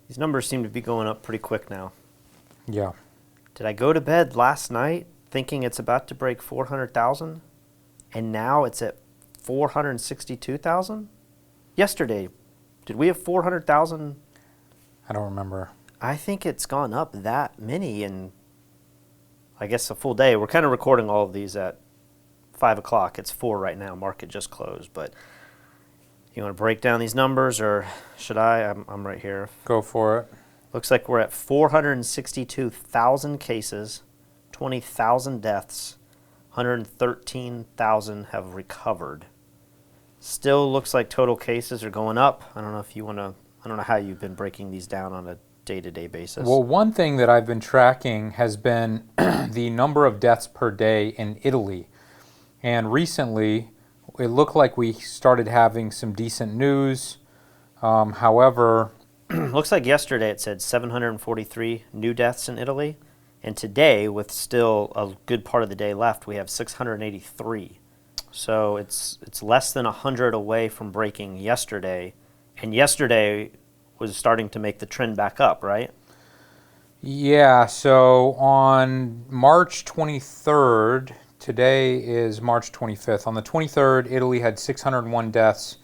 These numbers seem to be going up pretty quick now. Yeah. Did I go to bed last night thinking it's about to break 400,000? And now it's at 462,000? Yesterday, did we have 400,000? I don't remember. I think it's gone up that many in, I guess, a full day. We're kind of recording all of these at 5 o'clock. It's 4 right now. Market just closed. But you want to break down these numbers, or should I? I'm right here. Go for it. Looks like we're at 462,000 cases, 20,000 deaths, 113,000 have recovered. Still looks like total cases are going up. I don't know if you want to, I don't know how you've been breaking these down on a day-to-day basis. Well, one thing that I've been tracking has been the number of deaths per day in Italy. And recently, it looked like we started having some decent news. However, looks like yesterday it said 743 new deaths in Italy. And today, with still a good part of the day left, we have 683. So it's less than 100 away from breaking yesterday. And yesterday was starting to make the trend back up, right? yeah, so on March 23rd, today is March 25th. On the 23rd, Italy had 601 deaths.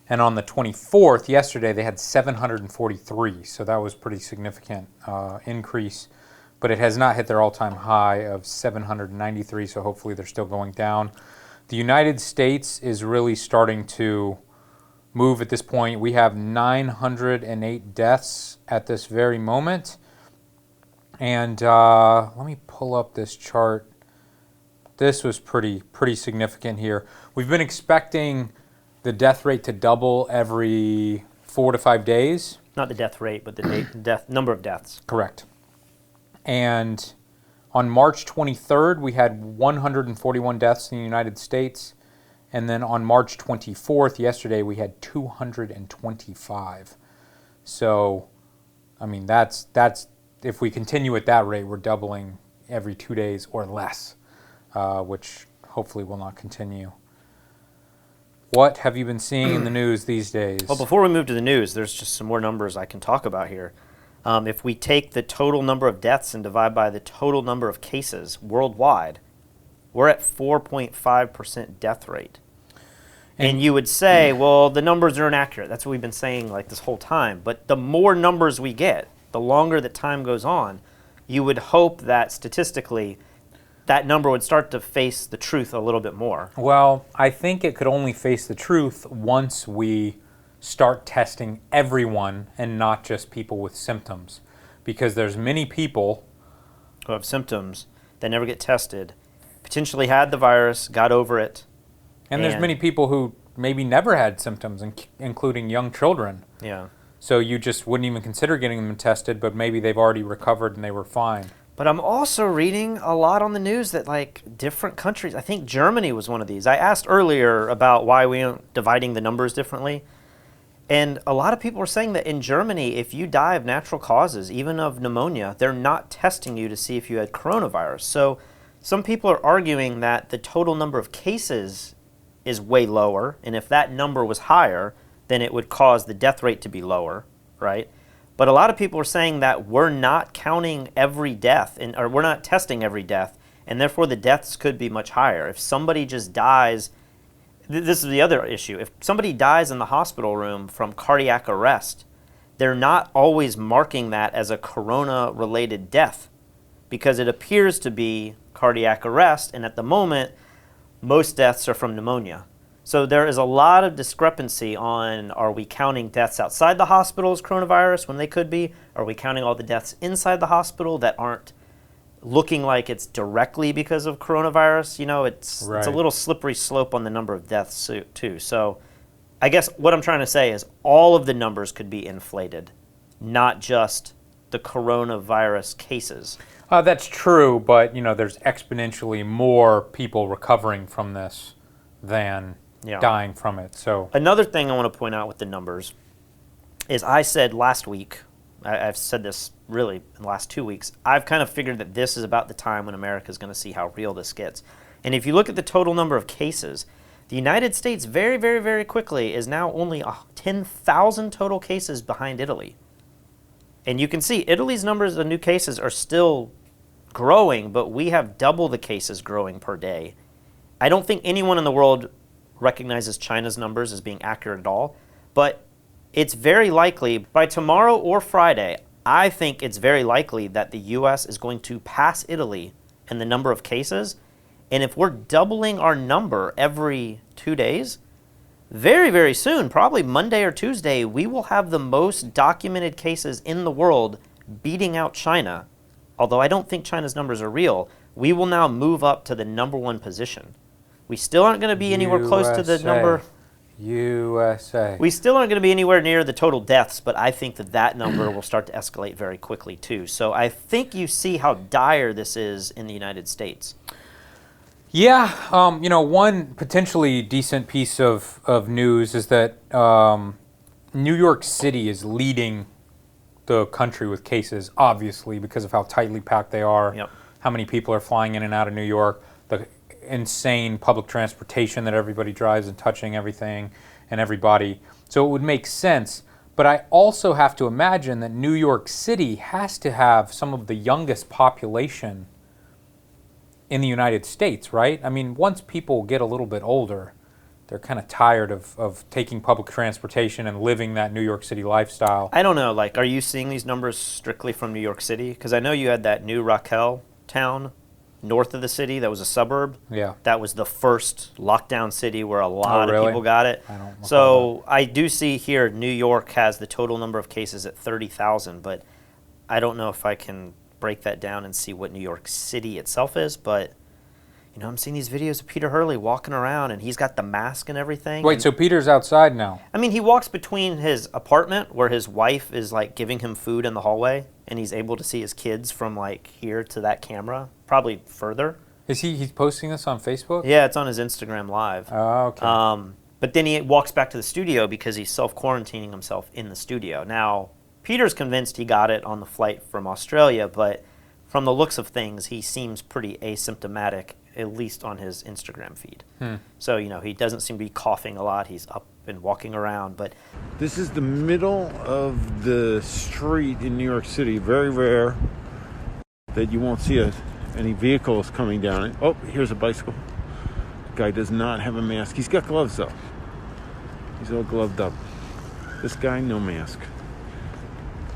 And on the 24th, yesterday, they had 743. So that was pretty significant increase. But it has not hit their all-time high of 793, so hopefully they're still going down. The United States is really starting to move at this point. We have 908 deaths at this very moment. And let me pull up this chart. This was pretty significant here. We've been expecting the death rate to double every 4 to 5 days. Not the death rate, but the number of deaths. Correct. And on March 23rd, we had 141 deaths in the United States. And then on March 24th, yesterday, we had 225. So, I mean, that's if we continue at that rate, we're doubling every 2 days or less, which hopefully will not continue. What have you been seeing in the news these days? Well, before we move to the news, there's just some more numbers I can talk about here. If we take the total number of deaths and divide by the total number of cases worldwide, we're at 4.5% death rate. And you would say, well, the numbers are inaccurate. That's what we've been saying like this whole time. But the more numbers we get, the longer that time goes on, you would hope that statistically that number would start to face the truth a little bit more. Well, I think it could only face the truth once we start testing everyone and not just people with symptoms. Because there's many people who have symptoms that never get tested, potentially had the virus, got over it. And there's many people who maybe never had symptoms, including young children. Yeah. So you just wouldn't even consider getting them tested, but maybe they've already recovered and they were fine. But I'm also reading a lot on the news that like different countries, I think Germany was one of these. I asked earlier about why we aren't dividing the numbers differently. And a lot of people were saying that in Germany, if you die of natural causes, even of pneumonia, they're not testing you to see if you had coronavirus. So some people are arguing that the total number of cases is way lower. And if that number was higher, then it would cause the death rate to be lower, right? But a lot of people are saying that we're not counting every death, or we're not testing every death, and therefore the deaths could be much higher. If somebody just dies, this is the other issue. If somebody dies in the hospital room from cardiac arrest, they're not always marking that as a corona-related death because it appears to be cardiac arrest, and at the moment, most deaths are from pneumonia. So there is a lot of discrepancy on, are we counting deaths outside the hospital as coronavirus when they could be? Are we counting all the deaths inside the hospital that aren't looking like it's directly because of coronavirus? You know, it's a little slippery slope on the number of deaths too. So I guess what I'm trying to say is all of the numbers could be inflated, not just the coronavirus cases. That's true, but you know, there's exponentially more people recovering from this than dying from it. So another thing I want to point out with the numbers is I said last week, I've said this really in the last 2 weeks, I've kind of figured that this is about the time when America is going to see how real this gets. And if you look at the total number of cases, the United States very, very, very quickly is now only 10,000 total cases behind Italy. And you can see Italy's numbers of new cases are still growing, but we have double the cases growing per day. I don't think anyone in the world recognizes China's numbers as being accurate at all, but it's very likely by tomorrow or Friday, I think it's very likely that the U.S. is going to pass Italy in the number of cases. And if we're doubling our number every 2 days, very, very soon, probably Monday or Tuesday, we will have the most documented cases in the world beating out China. Although I don't think China's numbers are real, we will now move up to the #1 position. We still aren't going to be anywhere close to the number. USA. We still aren't going to be anywhere near the total deaths, but I think that that number will start to escalate very quickly too. So I think you see how dire this is in the United States. Yeah, one potentially decent piece of news is that New York City is leading the country with cases, obviously, because of how tightly packed they are, Yep. how many people are flying in and out of New York, the insane public transportation that everybody drives and touching everything and everybody. So it would make sense. But I also have to imagine that New York City has to have some of the youngest population in the United States, right? I mean, once people get a little bit older, they're kind of tired of taking public transportation and living that New York City lifestyle. I don't know, like, are you seeing these numbers strictly from New York City? Because I know you had that new Raquel town north of the city that was a suburb. Yeah. That was the first lockdown city where a lot of people got it. I don't recall So I do see here New York has the total number of cases at 30,000, but I don't know if I can break that down and see what New York City itself is, but I'm seeing these videos of Peter Hurley walking around and he's got the mask and everything. Wait, so Peter's outside now? I mean, he walks between his apartment where his wife is like giving him food in the hallway and he's able to see his kids from like here to that camera, probably further. He's posting this on Facebook? Yeah, it's on his Instagram Live. Oh, okay. But then he walks back to the studio because he's self-quarantining himself in the studio. Now, Peter's convinced he got it on the flight from Australia, but from the looks of things, he seems pretty asymptomatic, at least on his Instagram feed. So, he doesn't seem to be coughing a lot. He's up and walking around, but... This is the middle of the street in New York City. Very rare that you won't see any vehicles coming down it. Oh, here's a bicycle. Guy does not have a mask. He's got gloves, though. He's all gloved up. This guy, no mask.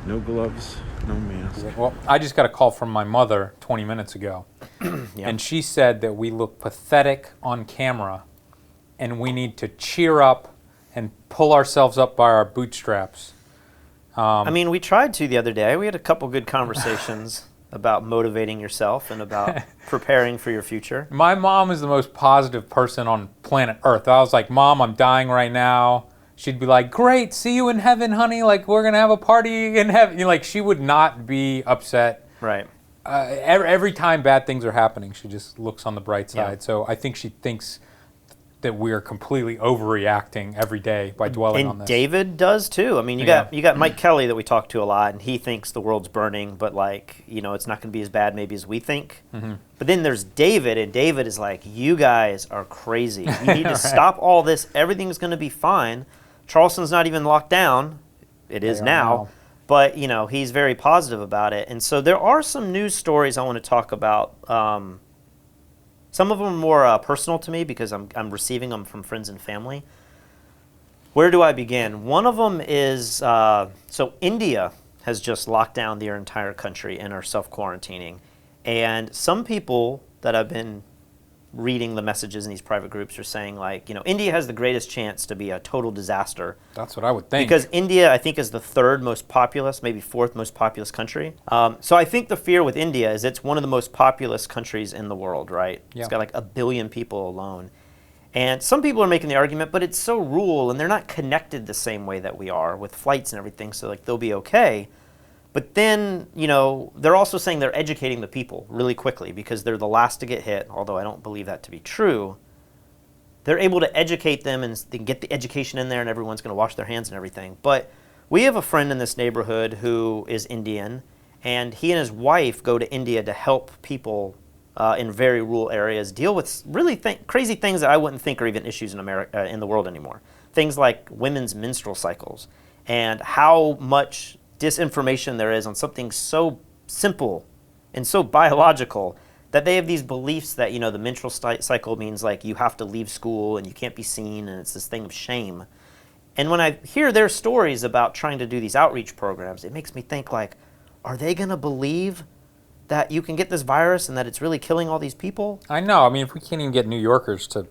No gloves, no mask. Well, I just got a call from my mother 20 minutes ago. Yeah. And she said that we look pathetic on camera and we need to cheer up and pull ourselves up by our bootstraps. I mean, we tried to the other day. We had a couple good conversations about motivating yourself and about preparing for your future. My mom is the most positive person on planet Earth. I was like, Mom, I'm dying right now. She'd be like, great, see you in heaven, honey. Like, we're going to have a party in heaven. Like, she would not be upset. Right. Every time bad things are happening, she just looks on the bright side. Yeah. So I think she thinks that we're completely overreacting every day by dwelling on And this. David does too. I mean, you got Mike Kelly that we talk to a lot, and he thinks the world's burning, but it's not going to be as bad maybe as we think. Mm-hmm. But then there's David, and David is like, you guys are crazy. You need to stop all this. Everything's going to be fine. Charleston's not even locked down. It is now. But, he's very positive about it. And so there are some news stories I want to talk about. Some of them are more personal to me because I'm receiving them from friends and family. Where do I begin? One of them is, so India has just locked down their entire country and are self-quarantining. And some people that I've been reading the messages in these private groups are saying, India has the greatest chance to be a total disaster. That's what I would think. Because India, I think, is the third most populous, maybe fourth most populous country. So I think the fear with India is it's one of the most populous countries in the world, right? Yeah. It's got like 1 billion people alone. And some people are making the argument, but it's so rural and they're not connected the same way that we are with flights and everything, so they'll be okay. But then, they're also saying they're educating the people really quickly because they're the last to get hit, although I don't believe that to be true. They're able to educate them and they can get the education in there and everyone's going to wash their hands and everything. But we have a friend in this neighborhood who is Indian, and he and his wife go to India to help people in very rural areas deal with really crazy things that I wouldn't think are even issues in America, in the world anymore. Things like women's menstrual cycles and how much disinformation there is on something so simple and so biological, that they have these beliefs that, the menstrual cycle means like you have to leave school and you can't be seen, and it's this thing of shame. And when I hear their stories about trying to do these outreach programs, it makes me think like, are they going to believe that you can get this virus and that it's really killing all these people? I know. I mean, if we can't even get New Yorkers to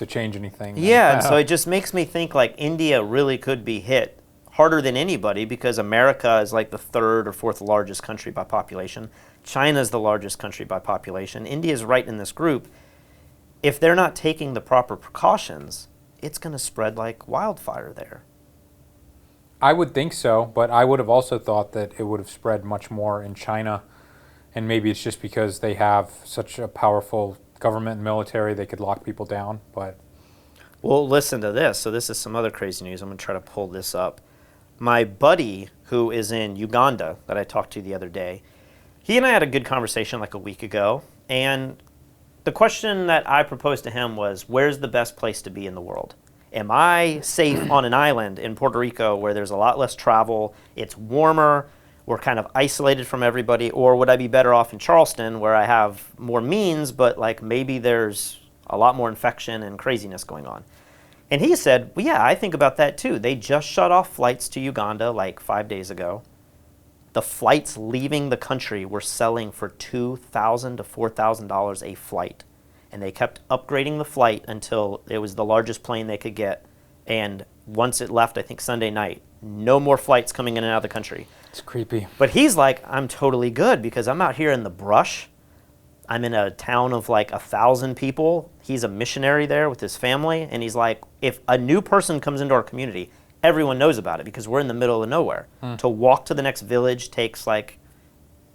change anything. Yeah, and so it just makes me think like India really could be hit harder than anybody, because America is like the third or fourth largest country by population. China is the largest country by population. India is right in this group. If they're not taking the proper precautions, it's going to spread like wildfire there. I would think so, but I would have also thought that it would have spread much more in China. And maybe it's just because they have such a powerful government and military, they could lock people down. But well, listen to this. So this is some other crazy news. I'm going to try to pull this up. My buddy who is in Uganda that I talked to the other day, he and I had a good conversation like a week ago. And the question that I proposed to him was, where's the best place to be in the world? Am I safe on an island in Puerto Rico where there's a lot less travel, it's warmer, we're kind of isolated from everybody, or would I be better off in Charleston where I have more means, but like maybe there's a lot more infection and craziness going on? And he said, well, yeah, I think about that too. They just shut off flights to Uganda like 5 days ago. The flights leaving the country were selling for $2,000 to $4,000 a flight. And they kept upgrading the flight until it was the largest plane they could get. And once it left, I think Sunday night, no more flights coming in and out of the country. it's creepy. But he's like, I'm totally good because I'm out here in the brush. I'm in a town of like 1,000 people. He's a missionary there with his family. And he's like, if a new person comes into our community, everyone knows about it because we're in the middle of nowhere. To walk to the next village takes like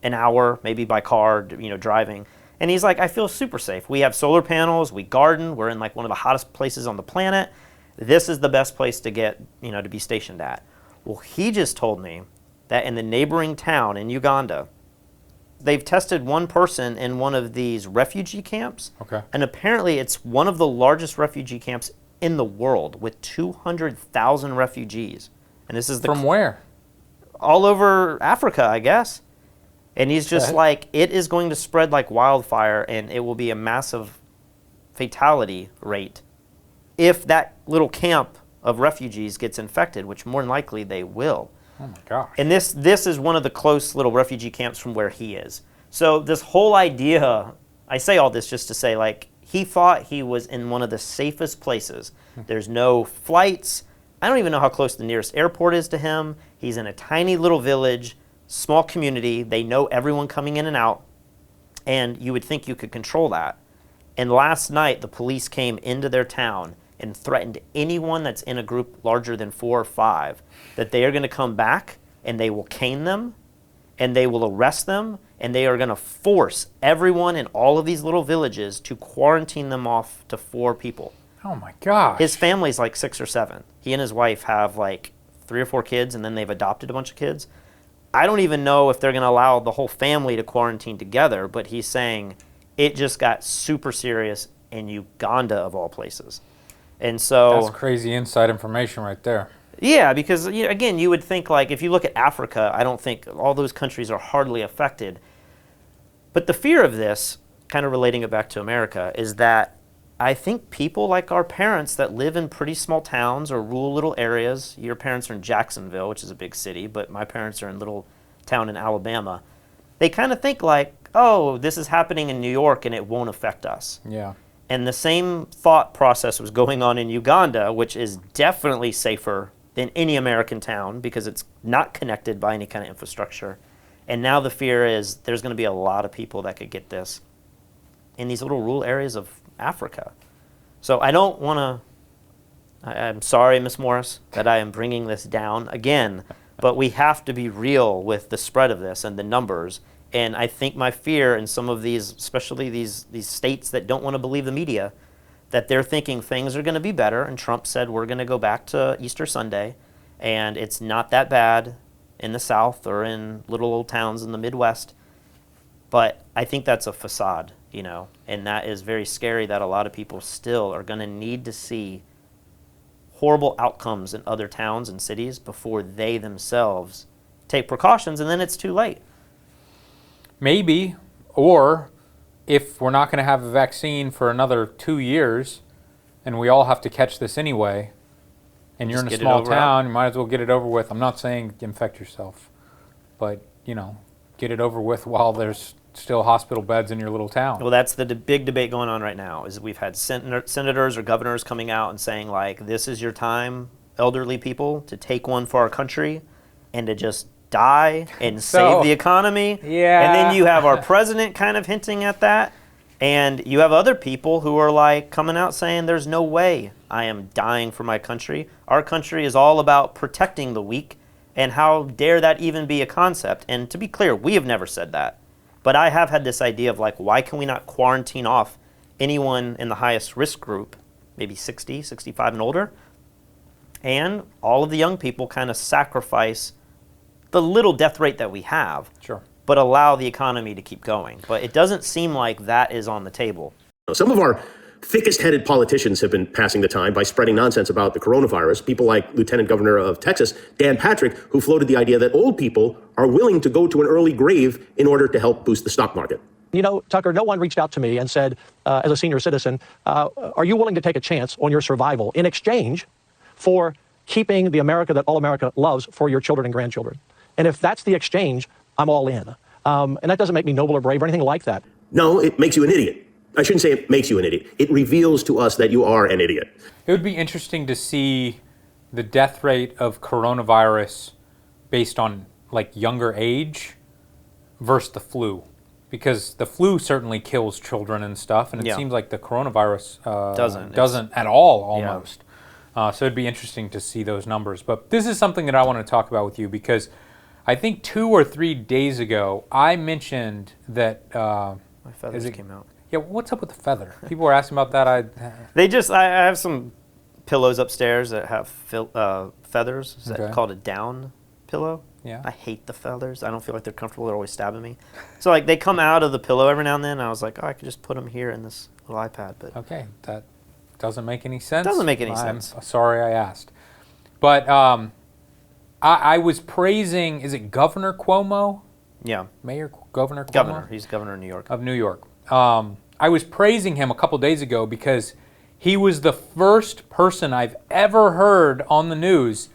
an hour, maybe by car, driving. And he's like, I feel super safe. We have solar panels, we garden, we're in like one of the hottest places on the planet. This is the best place to get, to be stationed at. Well, he just told me that in the neighboring town in Uganda, they've tested one person in one of these refugee camps. Okay. And apparently it's one of the largest refugee camps in the world with 200,000 refugees. And this is From where? all over Africa, I guess. And he's just like, it is going to spread like wildfire, and it will be a massive fatality rate if that little camp of refugees gets infected, which more than likely they will. Oh my gosh. And this is one of the close little refugee camps from where he is. So this whole idea, I say all this just to say, like, he thought he was in one of the safest places. There's no flights. I don't even know how close the nearest airport is to him. He's in a tiny little village, small community. They know everyone coming in and out, and you would think you could control that. And last night, the police came into their town and threatened anyone that's in a group larger than 4 or 5 that they are going to come back and they will cane them and they will arrest them, and they are going to force everyone in all of these little villages to quarantine them off to 4 people. Oh my gosh. His family's like 6 or 7. He and his wife have like 3 or 4 kids, and then they've adopted a bunch of kids. I don't even know if they're going to allow the whole family to quarantine together, but he's saying it just got super serious in Uganda, of all places. And so That's crazy inside information right there. yeah, because again, you would think like if you look at Africa, I don't think all those countries are hardly affected. But the fear of this, kind of relating it back to America, is that I think people like our parents that live in pretty small towns or rural little areas, your parents are in Jacksonville, which is a big city, but my parents are in a little town in Alabama, they kind of think like, oh, this is happening in New York and it won't affect us. Yeah. And the same thought process was going on in Uganda, which is definitely safer than any American town because it's not connected by any kind of infrastructure. And now the fear is there's going to be a lot of people that could get this in these little rural areas of Africa. So I don't want to, I'm sorry, Miss Morris, that I am bringing this down again, but we have to be real with the spread of this and the numbers. And I think my fear in some of these, especially these states that don't want to believe the media, that they're thinking things are going to be better. And Trump said we're going to go back to Easter Sunday, and it's not that bad in the South or in little old towns in the Midwest. But I think that's a facade, and that is very scary that a lot of people still are going to need to see horrible outcomes in other towns and cities before they themselves take precautions, and then it's too late. Maybe, or if we're not going to have a vaccine for another 2 years, and we all have to catch this anyway, and you're in a small town, you might as well get it over with. I'm not saying infect yourself, but, get it over with while there's still hospital beds in your little town. Well, that's the big debate going on right now, is we've had senators or governors coming out and saying, like, this is your time, elderly people, to take one for our country and to just die and save the economy. Yeah. And then you have our president kind of hinting at that. And you have other people who are like coming out saying there's no way I am dying for my country. Our country is all about protecting the weak, and how dare that even be a concept? And to be clear, we have never said that. But I have had this idea of like, why can we not quarantine off anyone in the highest risk group, maybe 60, 65 and older, and all of the young people kind of sacrifice the little death rate that we have, Sure, but allow the economy to keep going. But it doesn't seem like that is on the table. Some of our thickest-headed politicians have been passing the time by spreading nonsense about the coronavirus. People like Lieutenant Governor of Texas, Dan Patrick, who floated the idea that old people are willing to go to an early grave in order to help boost the stock market. Tucker, no one reached out to me and said, as a senior citizen, are you willing to take a chance on your survival in exchange for keeping the America that all America loves for your children and grandchildren? And if that's the exchange, I'm all in. And that doesn't make me noble or brave or anything like that. No, it makes you an idiot. I shouldn't say it makes you an idiot. It reveals to us that you are an idiot. it would be interesting to see the death rate of coronavirus based on like younger age versus the flu, because the flu certainly kills children and stuff, and it seems like the coronavirus doesn't at all almost. So it'd be interesting to see those numbers. But this is something that I want to talk about with you, because I think 2 or 3 days ago I mentioned that My feathers came out. Yeah, what's up with the feather? People were asking about that. I have some pillows upstairs that have feathers. Is that called a down pillow? Yeah. I hate the feathers. I don't feel like they're comfortable. They're always stabbing me. So like they come out of the pillow every now and then. And I was like, oh, I could just put them here in this little iPad. But Okay, that doesn't make any sense. Doesn't make any sense. I'm sorry I asked. But I was praising, is it Governor Cuomo? yeah, Governor Cuomo? governor. He's governor of New York. Of New York. I was praising him a couple days ago because he was the first person I've ever heard on the news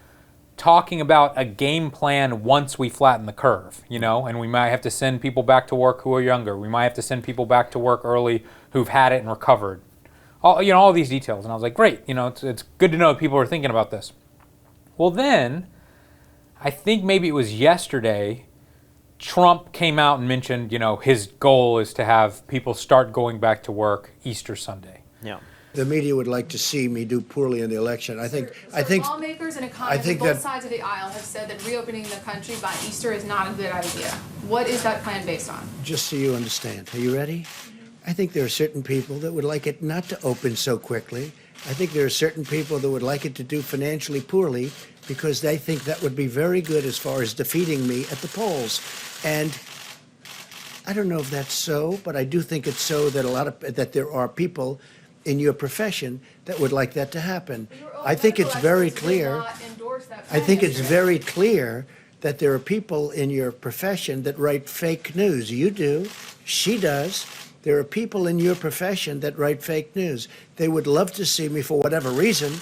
talking about a game plan once we flatten the curve, and we might have to send people back to work who are younger. We might have to send people back to work early who've had it and recovered. All these details. And I was like, great, it's good to know people are thinking about this. Well, then, I think maybe it was yesterday, Trump came out and mentioned, his goal is to have people start going back to work Easter Sunday. Yeah. The media would like to see me do poorly in the election. I think lawmakers and economists on both sides of the aisle have said that reopening the country by Easter is not a good idea. What is that plan based on? just so you understand. Are you ready? I think there are certain people that would like it not to open so quickly. I think there are certain people that would like it to do financially poorly because they think that would be very good as far as defeating me at the polls. And I don't know if that's so, but I do think it's so that there are people in your profession that would like that to happen. I think it's very clear. I think it's very clear that there are people in your profession that write fake news. You do. She does. There are people in your profession that write fake news. They would love to see me for whatever reason,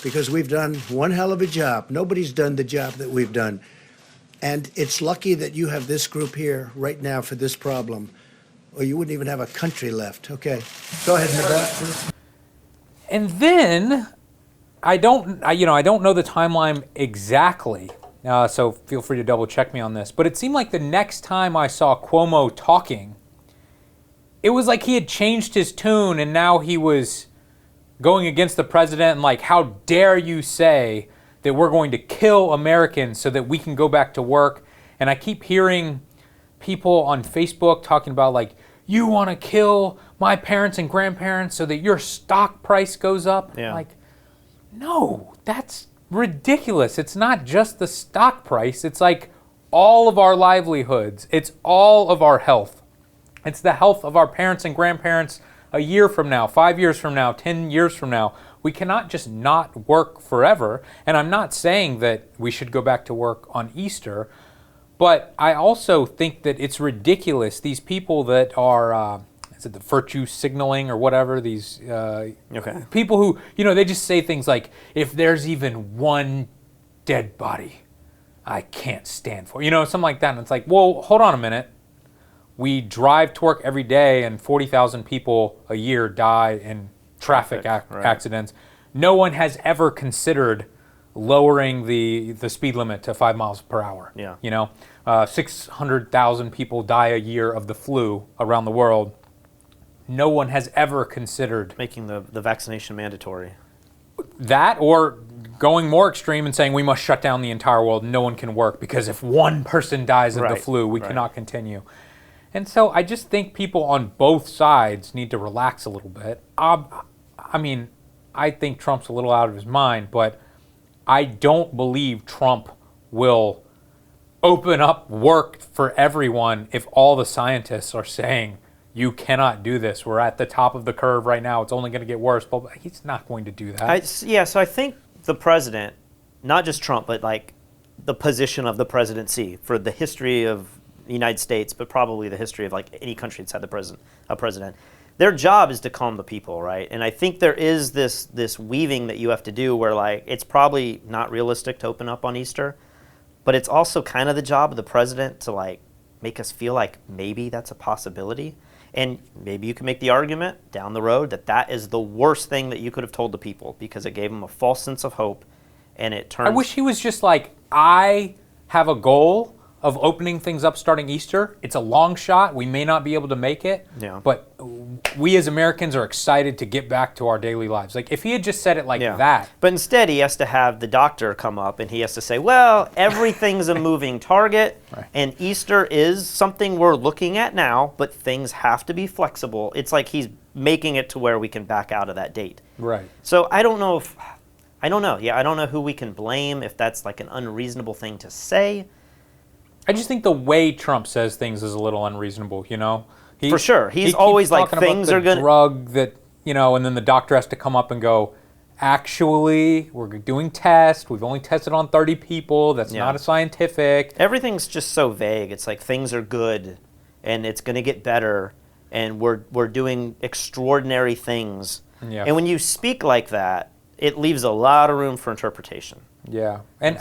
because we've done one hell of a job. Nobody's done the job that we've done. And it's lucky that you have this group here right now for this problem, or you wouldn't even have a country left. Okay, go ahead, Nevada. And then I don't know the timeline exactly, so feel free to double check me on this. But it seemed like the next time I saw Cuomo talking, it was like he had changed his tune, and now he was going against the president and like, how dare you say that we're going to kill Americans so that we can go back to work. And I keep hearing people on Facebook talking about like, you want to kill my parents and grandparents so that your stock price goes up. Yeah. Like, no, that's ridiculous. It's not just the stock price. It's like all of our livelihoods. It's all of our health. It's the health of our parents and grandparents a year from now, 5 years from now, 10 years from now. We cannot just not work forever. And I'm not saying that we should go back to work on Easter, But I also think that it's ridiculous. These people that are, is it the virtue signaling or whatever? These people who, they just say things like, if there's even one dead body, I can't stand for it. Something like that. And it's like, well, hold on a minute. We drive to work every day and 40,000 people a year die in traffic accidents. No one has ever considered lowering the speed limit to 5 miles per hour. 600,000 people die a year of the flu around the world. No one has ever considered making the vaccination mandatory. That, or going more extreme and saying we must shut down the entire world. No one can work because if one person dies of the flu, we cannot continue. And so I just think people on both sides need to relax a little bit. I mean, I think Trump's a little out of his mind, but I don't believe Trump will open up work for everyone if all the scientists are saying, you cannot do this. We're at the top of the curve right now. It's only going to get worse. But he's not going to do that. So I think the president, not just Trump, but like the position of the presidency for the history of the United States, but probably the history of like any country that's had a president. Their job is to calm the people, right? And I think there is this weaving that you have to do where like it's probably not realistic to open up on Easter, but it's also kind of the job of the president to like make us feel like maybe that's a possibility. And maybe you can make the argument down the road that that is the worst thing that you could have told the people because it gave them a false sense of hope, and it turned. I wish he was just like, I have a goal of opening things up starting Easter. It's a long shot. We may not be able to make it, but we as Americans are excited to get back to our daily lives. Like if he had just said it like that. But instead he has to have the doctor come up and he has to say, well, everything's a moving target and Easter is something we're looking at now, but things have to be flexible. It's like he's making it to where we can back out of that date. Right. So I don't know. I don't know who we can blame if that's like an unreasonable thing to say. I just think the way Trump says things is a little unreasonable, For sure. He's always like, things are going to... drug that, and then the doctor has to come up and go, actually, we're doing tests. We've only tested on 30 people. That's not a scientific. Everything's just so vague. It's like things are good and it's going to get better and we're doing extraordinary things. Yeah. And when you speak like that, it leaves a lot of room for interpretation. Yeah. And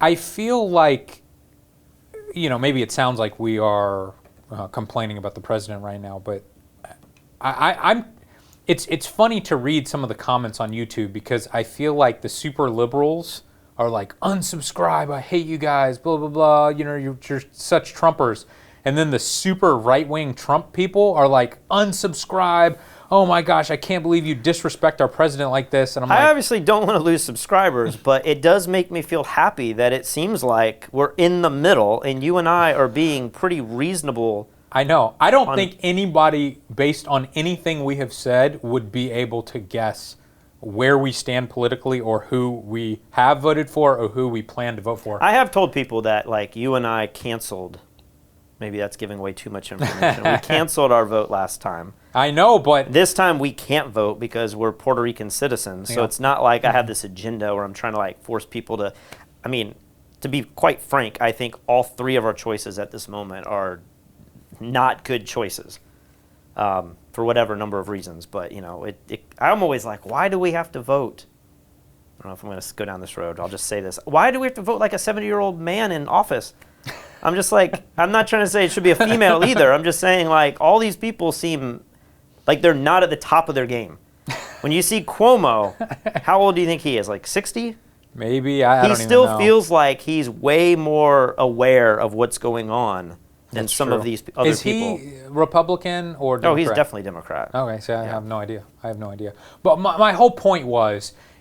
I feel like, maybe it sounds like we are complaining about the president right now, but it's funny to read some of the comments on YouTube because I feel like the super liberals are like, unsubscribe, I hate you guys, blah, blah, blah, you're such Trumpers. And then the super right-wing Trump people are like, unsubscribe, oh my gosh, I can't believe you disrespect our president like this. And I obviously don't want to lose subscribers, but it does make me feel happy that it seems like we're in the middle and you and I are being pretty reasonable. I know. I don't think anybody, based on anything we have said, would be able to guess where we stand politically or who we have voted for or who we plan to vote for. I have told people that like you and I canceled. Maybe that's giving away too much information. We canceled our vote last time. I know, but... This time we can't vote because we're Puerto Rican citizens. So it's not like I have this agenda where I'm trying to like force people to... I mean, to be quite frank, I think all three of our choices at this moment are not good choices for whatever number of reasons. But, I'm always like, why do we have to vote? I don't know if I'm going to go down this road. I'll just say this. Why do we have to vote like a 70-year-old man in office? I'm just like, I'm not trying to say it should be a female either. I'm just saying like all these people seem like they're not at the top of their game. When you see Cuomo, how old do you think he is? Like 60? Maybe. I don't even know. He still feels like he's way more aware of what's going on than some of these other people. Is he Republican or Democrat? Oh, he's definitely Democrat. Okay, so I have no idea. But my whole point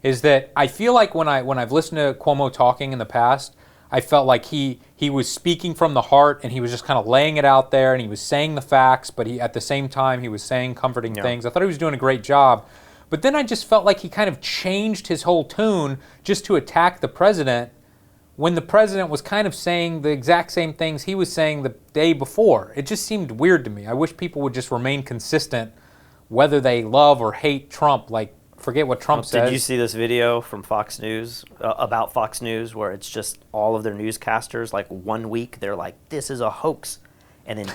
is that I feel like when I've listened to Cuomo talking in the past, I felt like he was speaking from the heart and he was just kind of laying it out there and he was saying the facts, but at the same time he was saying comforting things. I thought he was doing a great job. But then I just felt like he kind of changed his whole tune just to attack the president when the president was kind of saying the exact same things he was saying the day before. It just seemed weird to me. I wish people would just remain consistent whether they love or hate Trump. Like forget what Trump says. Did you see this video from Fox News about Fox News where it's just all of their newscasters, like 1 week, they're like, this is a hoax. And then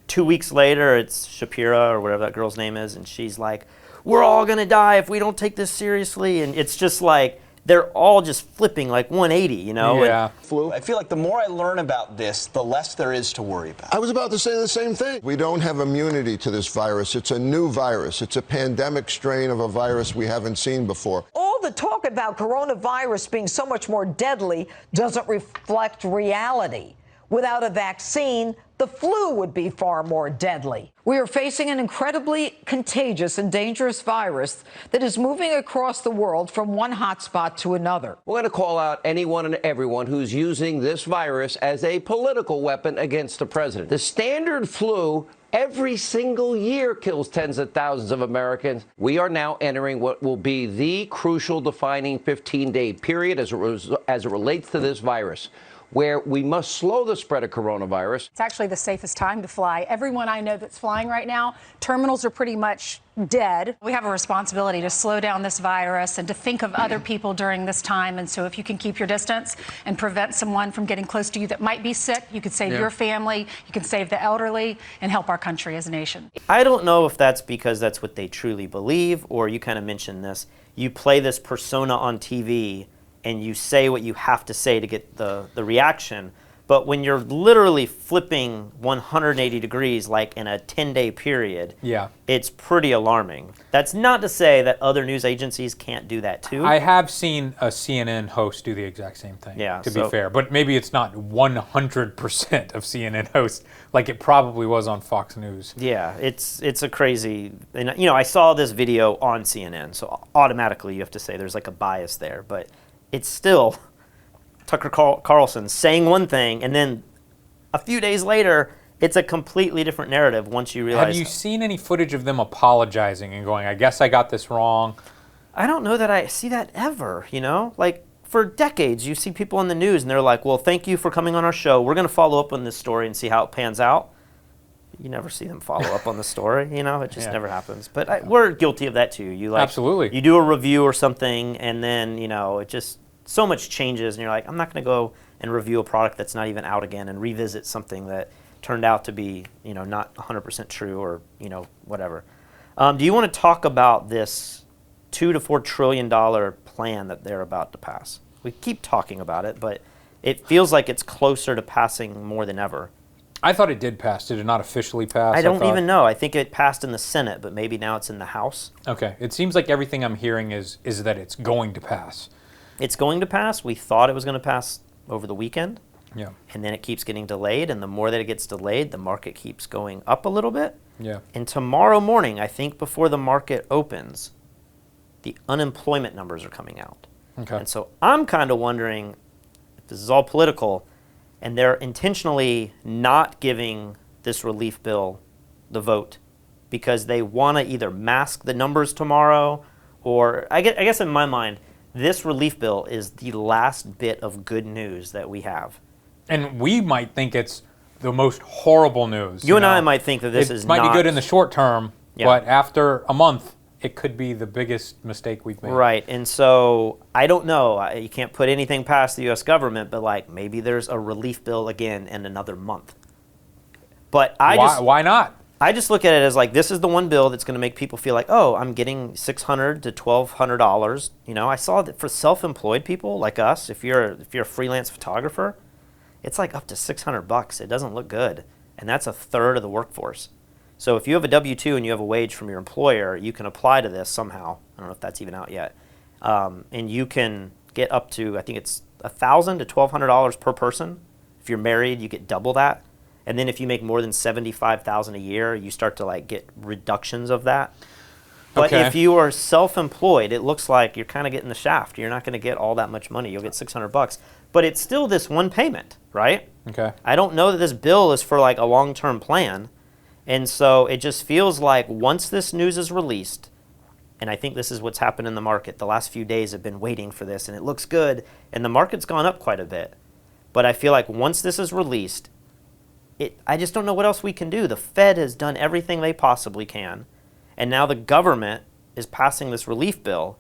2 weeks later, it's Shapira or whatever that girl's name is, and she's like, we're all going to die if we don't take this seriously. And it's just like, they're all just flipping like 180, you know? Yeah. Flu. I feel like the more I learn about this, the less there is to worry about. I was about to say the same thing. We don't have immunity to this virus. It's a new virus. It's a pandemic strain of a virus we haven't seen before. All the talk about coronavirus being so much more deadly doesn't reflect reality. Without a vaccine, the flu would be far more deadly. We are facing an incredibly contagious and dangerous virus that is moving across the world from one hotspot to another. We're going to call out anyone and everyone who's using this virus as a political weapon against the president. The standard flu every single year kills tens of thousands of Americans. We are now entering what will be the crucial defining 15-day period as it relates to this virus, where we must slow the spread of coronavirus. It's actually the safest time to fly. Everyone I know that's flying right now, terminals are pretty much dead. We have a responsibility to slow down this virus and to think of other people during this time. And so if you can keep your distance and prevent someone from getting close to you that might be sick, you could save your family, you can save the elderly, and help our country as a nation. I don't know if that's because that's what they truly believe, or you kind of mentioned this. You play this persona on TV and you say what you have to say to get the reaction. But when you're literally flipping 180 degrees, like in a 10-day period, it's pretty alarming. That's not to say that other news agencies can't do that too. I have seen a CNN host do the exact same thing, to be fair. But maybe it's not 100% of CNN hosts like it probably was on Fox News. Yeah, it's a crazy, and you know, I saw this video on CNN, so automatically you have to say there's like a bias there, but it's still Tucker Carlson saying one thing, and then a few days later, it's a completely different narrative once you realize. Have you seen any footage of them apologizing and going, I guess I got this wrong? I don't know that I see that ever, you know? Like, for decades, you see people in the news, and they're like, well, thank you for coming on our show. We're going to follow up on this story and see how it pans out. You never see them follow up on the story, you know? It just never happens. But we're guilty of that, too. You like, absolutely. You do a review or something, and then, you know, it just, so much changes, and you're like, I'm not going to go and review a product that's not even out again and revisit something that turned out to be, you know, not 100% true, or, you know, whatever. Do you want to talk about this $2 to $4 trillion plan that they're about to pass? We keep talking about it, but it feels like it's closer to passing more than ever. I thought it did pass. Did it not officially pass? I don't even know. I think it passed in the Senate, but maybe now it's in the House. Okay. It seems like everything I'm hearing is that it's going to pass. It's going to pass. We thought it was going to pass over the weekend. Yeah. And then it keeps getting delayed, and the more that it gets delayed, the market keeps going up a little bit. Yeah. And tomorrow morning, I think before the market opens, the unemployment numbers are coming out. Okay. And so I'm kind of wondering if this is all political, and they're intentionally not giving this relief bill the vote because they want to either mask the numbers tomorrow, or I guess in my mind, this relief bill is the last bit of good news that we have. And we might think it's the most horrible news. You and I might think that this is not... It might be good in the short term, Yeah. but after a month, it could be the biggest mistake we've made. Right, and so I don't know. You can't put anything past the U.S. government, but like maybe there's a relief bill again in another month. But why not? I just look at it as like this is the one bill that's going to make people feel like, oh, I'm getting $600 to $1,200. You know, I saw that for self-employed people like us, if you're a freelance photographer, it's like up to $600. It doesn't look good, and that's a third of the workforce. So if you have a W-2 and you have a wage from your employer, you can apply to this somehow. I don't know if that's even out yet. And you can get up to, I think it's $1,000 to $1,200 per person. If you're married, you get double that. And then if you make more than $75,000 a year, you start to like get reductions of that. But if you are self-employed, it looks like you're kind of getting the shaft. You're not going to get all that much money. You'll get $600. But it's still this one payment, right? Okay. I don't know that this bill is for like a long-term plan. And so it just feels like once this news is released, and I think this is what's happened in the market, the last few days have been waiting for this, and it looks good, and the market's gone up quite a bit. But I feel like once this is released, I just don't know what else we can do. The Fed has done everything they possibly can, and now the government is passing this relief bill.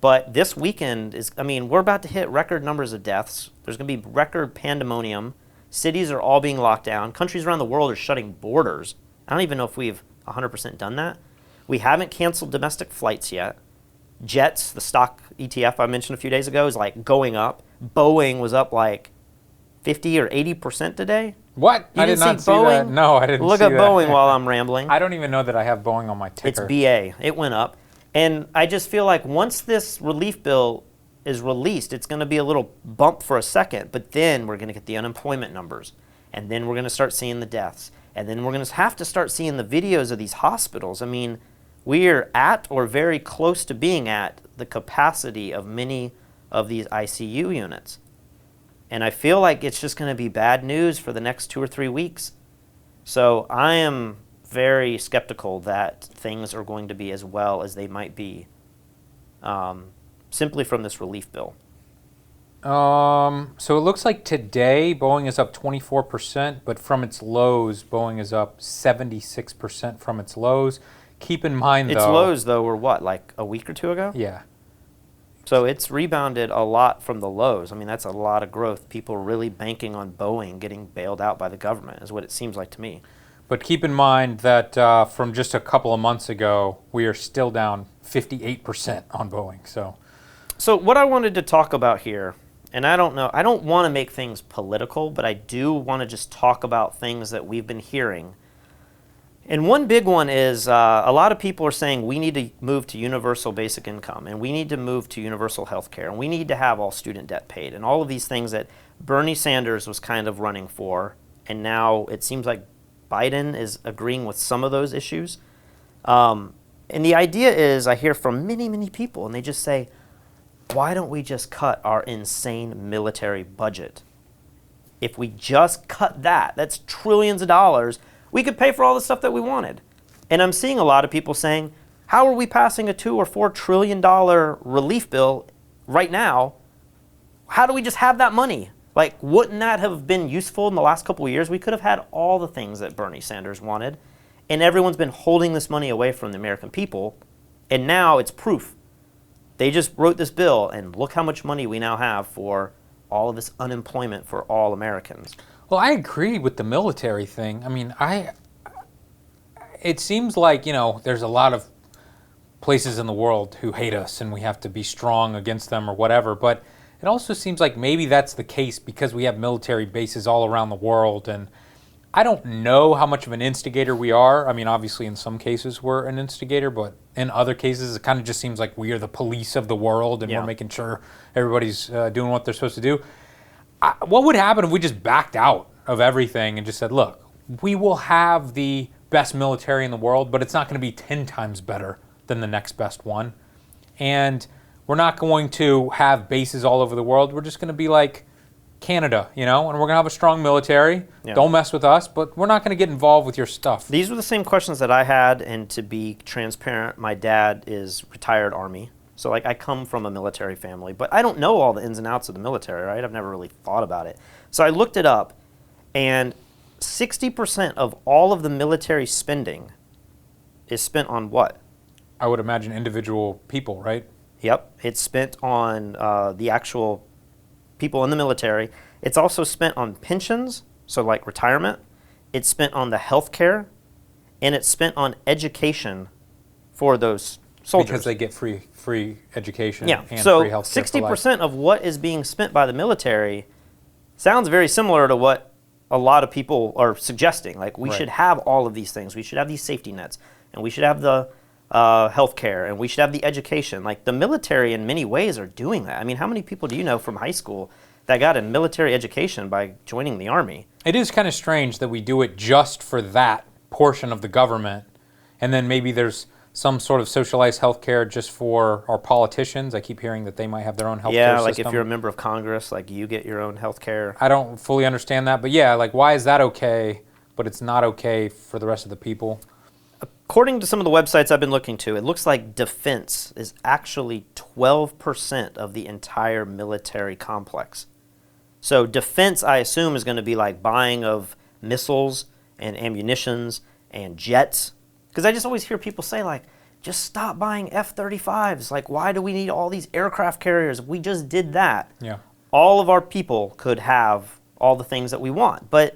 But this weekend we're about to hit record numbers of deaths. There's going to be record pandemonium. Cities are all being locked down. Countries around the world are shutting borders. I don't even know if we've 100% done that. We haven't canceled domestic flights yet. Jets, the stock ETF I mentioned a few days ago, is like going up. Boeing was up like 50 or 80% today. What? You I did didn't not see see Boeing? that. No, I didn't Look see at that. Boeing while I'm rambling. I don't even know that I have Boeing on my ticker. It's BA. It went up. And I just feel like once this relief bill is released, it's going to be a little bump for a second, but then we're going to get the unemployment numbers. And then we're going to start seeing the deaths. And then we're going to have to start seeing the videos of these hospitals. I mean, we're at or very close to being at the capacity of many of these ICU units. And I feel like it's just going to be bad news for the next 2 or 3 weeks. So I am very skeptical that things are going to be as well as they might be simply from this relief bill. So it looks like today Boeing is up 24%, but from its lows, Boeing is up 76% from its lows. Keep in mind, its lows, though, were what, like a week or two ago? Yeah. So it's rebounded a lot from the lows. I mean, that's a lot of growth. People really banking on Boeing getting bailed out by the government is what it seems like to me. But keep in mind that from just a couple of months ago, we are still down 58% on Boeing. So what I wanted to talk about here, and I don't want to make things political, but I do want to just talk about things that we've been hearing. And one big one is a lot of people are saying we need to move to universal basic income, and we need to move to universal health care, and we need to have all student debt paid, and all of these things that Bernie Sanders was kind of running for, and now it seems like Biden is agreeing with some of those issues. And the idea is, I hear from many, many people, and they just say, why don't we just cut our insane military budget? If we just cut that, that's trillions of dollars, we could pay for all the stuff that we wanted. And I'm seeing a lot of people saying, how are we passing a $2 or $4 trillion relief bill right now? How do we just have that money? Like, wouldn't that have been useful in the last couple of years? We could have had all the things that Bernie Sanders wanted, and everyone's been holding this money away from the American people, and now it's proof. They just wrote this bill, and look how much money we now have for all of this unemployment for all Americans. Well, I agree with the military thing. I mean, it seems like, there's a lot of places in the world who hate us and we have to be strong against them or whatever, but it also seems like maybe that's the case because we have military bases all around the world, and I don't know how much of an instigator we are. I mean, obviously in some cases we're an instigator, but in other cases it kind of just seems like we are the police of the world and we're making sure everybody's doing what they're supposed to do. What would happen if we just backed out of everything and just said, look, we will have the best military in the world, but it's not going to be 10 times better than the next best one. And we're not going to have bases all over the world. We're just going to be like Canada, and we're going to have a strong military. Yeah. Don't mess with us, but we're not going to get involved with your stuff. These were the same questions that I had, and to be transparent, my dad is retired Army. So I come from a military family, but I don't know all the ins and outs of the military, right? I've never really thought about it. So I looked it up, and 60% of all of the military spending is spent on what? I would imagine individual people, right? Yep. It's spent on the actual people in the military. It's also spent on pensions, so like retirement. It's spent on the health care, and it's spent on education for those soldiers. Because they get free education and so free health care. 60% of what is being spent by the military sounds very similar to what a lot of people are suggesting. Like, we should have all of these things. We should have these safety nets, and we should have the health care, and we should have the education. Like, the military in many ways are doing that. I mean, how many people do you know from high school that got a military education by joining the Army? It is kind of strange that we do it just for that portion of the government, and then maybe there's some sort of socialized health care just for our politicians. I keep hearing that they might have their own health care system. Yeah, like if you're a member of Congress, like you get your own health care. I don't fully understand that, but yeah, like why is that okay, but it's not okay for the rest of the people? According to some of the websites I've been looking to, it looks like defense is actually 12% of the entire military complex. So defense, I assume, is going to be like buying of missiles and ammunitions and jets. Because I just always hear people say, like, just stop buying F-35s. Like, why do we need all these aircraft carriers? If we just did that, all of our people could have all the things that we want. But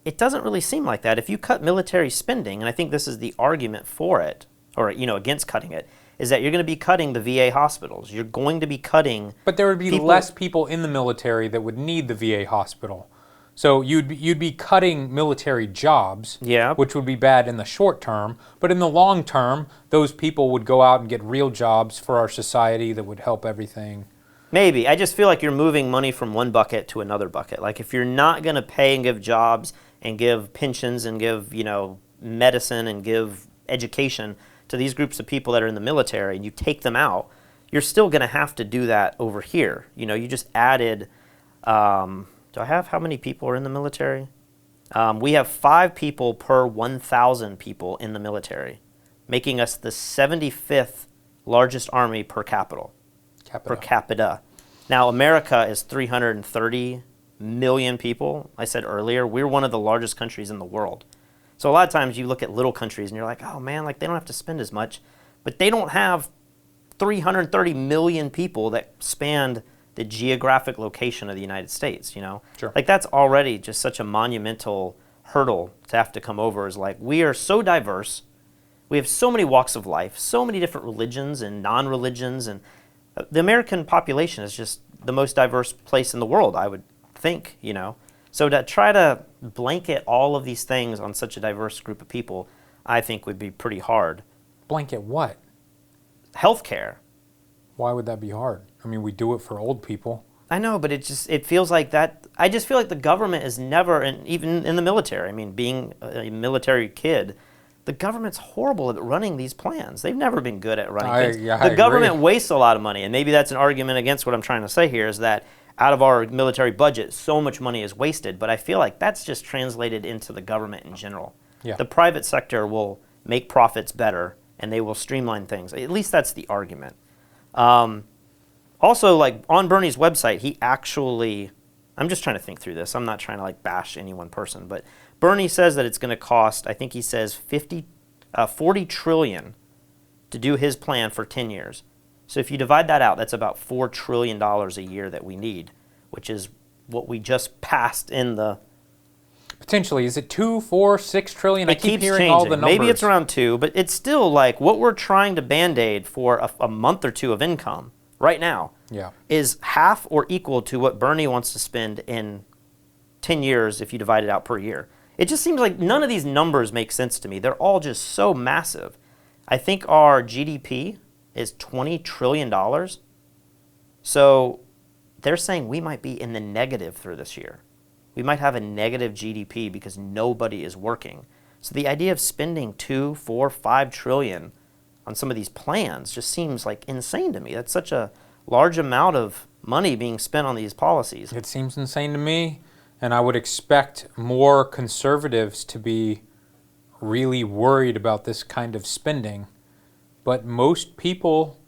it doesn't really seem like that. If you cut military spending, and I think this is the argument for it, or against cutting it, is that you're going to be cutting the VA hospitals. You're going to be cutting. But there would be less people in the military that would need the VA hospital. So you'd be cutting military jobs, which would be bad in the short term. But in the long term, those people would go out and get real jobs for our society that would help everything. Maybe. I just feel like you're moving money from one bucket to another bucket. Like if you're not going to pay and give jobs and give pensions and give, medicine and give education to these groups of people that are in the military, and you take them out, you're still going to have to do that over here. You just added, do I have how many people are in the military? We have 5 people per 1,000 people in the military, making us the 75th largest army per capita. Now, America is 330 million people. I said earlier, we're one of the largest countries in the world. So a lot of times you look at little countries and you're like, oh man, like they don't have to spend as much, but they don't have 330 million people that span the geographic location of the United States, Sure. Like that's already just such a monumental hurdle to have to come over, is like we are so diverse. We have so many walks of life, so many different religions and non-religions, and the American population is just the most diverse place in the world, I would think, So to try to blanket all of these things on such a diverse group of people, I think would be pretty hard. Blanket what? Healthcare. Why would that be hard? I mean, we do it for old people. I know, but it feels like that. I just feel like the government is never, and even in the military, I mean, being a military kid, the government's horrible at running these plans. They've never been good at running things. The government wastes a lot of money, and maybe that's an argument against what I'm trying to say here, is that out of our military budget, so much money is wasted, but I feel like that's just translated into the government in general. Yeah. The private sector will make profits better, and they will streamline things. At least that's the argument. Also, like on Bernie's website, he actually, I'm just trying to think through this. I'm not trying to like bash any one person, but Bernie says that it's going to cost, I think he says 40 trillion to do his plan for 10 years. So if you divide that out, that's about $4 trillion a year that we need, which is what we just passed in the... Potentially. Is it 2, 4, 6 trillion? I keep hearing changing. all the numbers. Maybe it's around 2, but it's still like what we're trying to Band-Aid for a month or two of income right now is half or equal to what Bernie wants to spend in 10 years if you divide it out per year. It just seems like none of these numbers make sense to me. They're all just so massive. I think our GDP is $20 trillion. So they're saying we might be in the negative through this year. We might have a negative GDP because nobody is working. So the idea of spending 2, 4, 5 trillion on some of these plans just seems like insane to me. That's such a large amount of money being spent on these policies. It seems insane to me, and I would expect more conservatives to be really worried about this kind of spending. But most people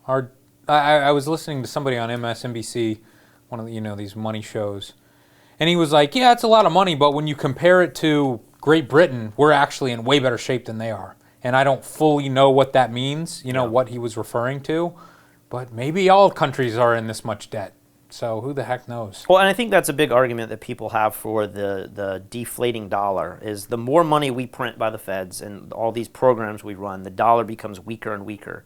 are... I was listening to somebody on MSNBC, one of the, these money shows, and he was like, yeah, it's a lot of money, but when you compare it to Great Britain, we're actually in way better shape than they are. And I don't fully know what that means, what he was referring to, but maybe all countries are in this much debt. So who the heck knows? Well, and I think that's a big argument that people have for the deflating dollar, is the more money we print by the feds and all these programs we run, the dollar becomes weaker and weaker.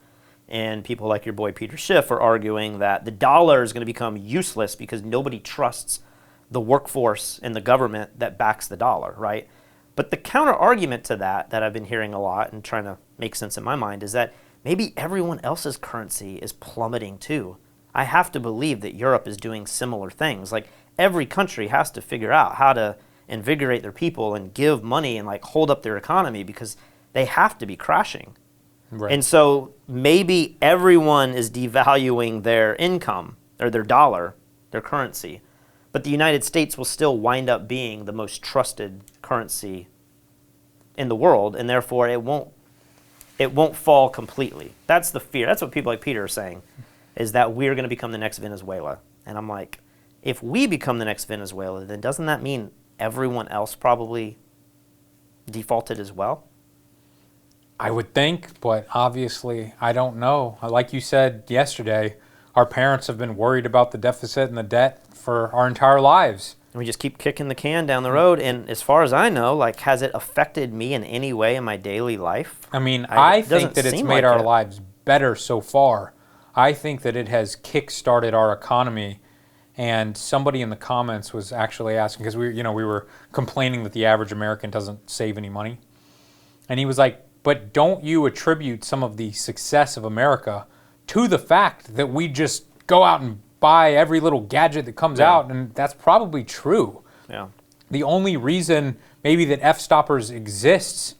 And people like your boy Peter Schiff are arguing that the dollar is going to become useless because nobody trusts the workforce in the government that backs the dollar, right? But the counter argument to that I've been hearing a lot and trying to make sense in my mind is that maybe everyone else's currency is plummeting too. I have to believe that Europe is doing similar things. Like every country has to figure out how to invigorate their people and give money and like hold up their economy because they have to be crashing. Right. And so maybe everyone is devaluing their income or their dollar, their currency. But the United States will still wind up being the most trusted currency in the world, and therefore it won't fall completely. That's the fear. That's what people like Peter are saying, is that we're going to become the next Venezuela. And I'm like, if we become the next Venezuela, then doesn't that mean everyone else probably defaulted as well? I would think, but obviously I don't know. Like you said yesterday, our parents have been worried about the deficit and the debt for our entire lives. And we just keep kicking the can down the road. And as far as I know, like, has it affected me in any way in my daily life? I mean, I think that it's seem made like our it. lives better so far. I think that it has kick-started our economy. And somebody in the comments was actually asking, because we were complaining that the average American doesn't save any money. And he was like, but don't you attribute some of the success of America to the fact that we just go out and buy every little gadget that comes out? And that's probably true. Yeah. The only reason maybe that Fstoppers exists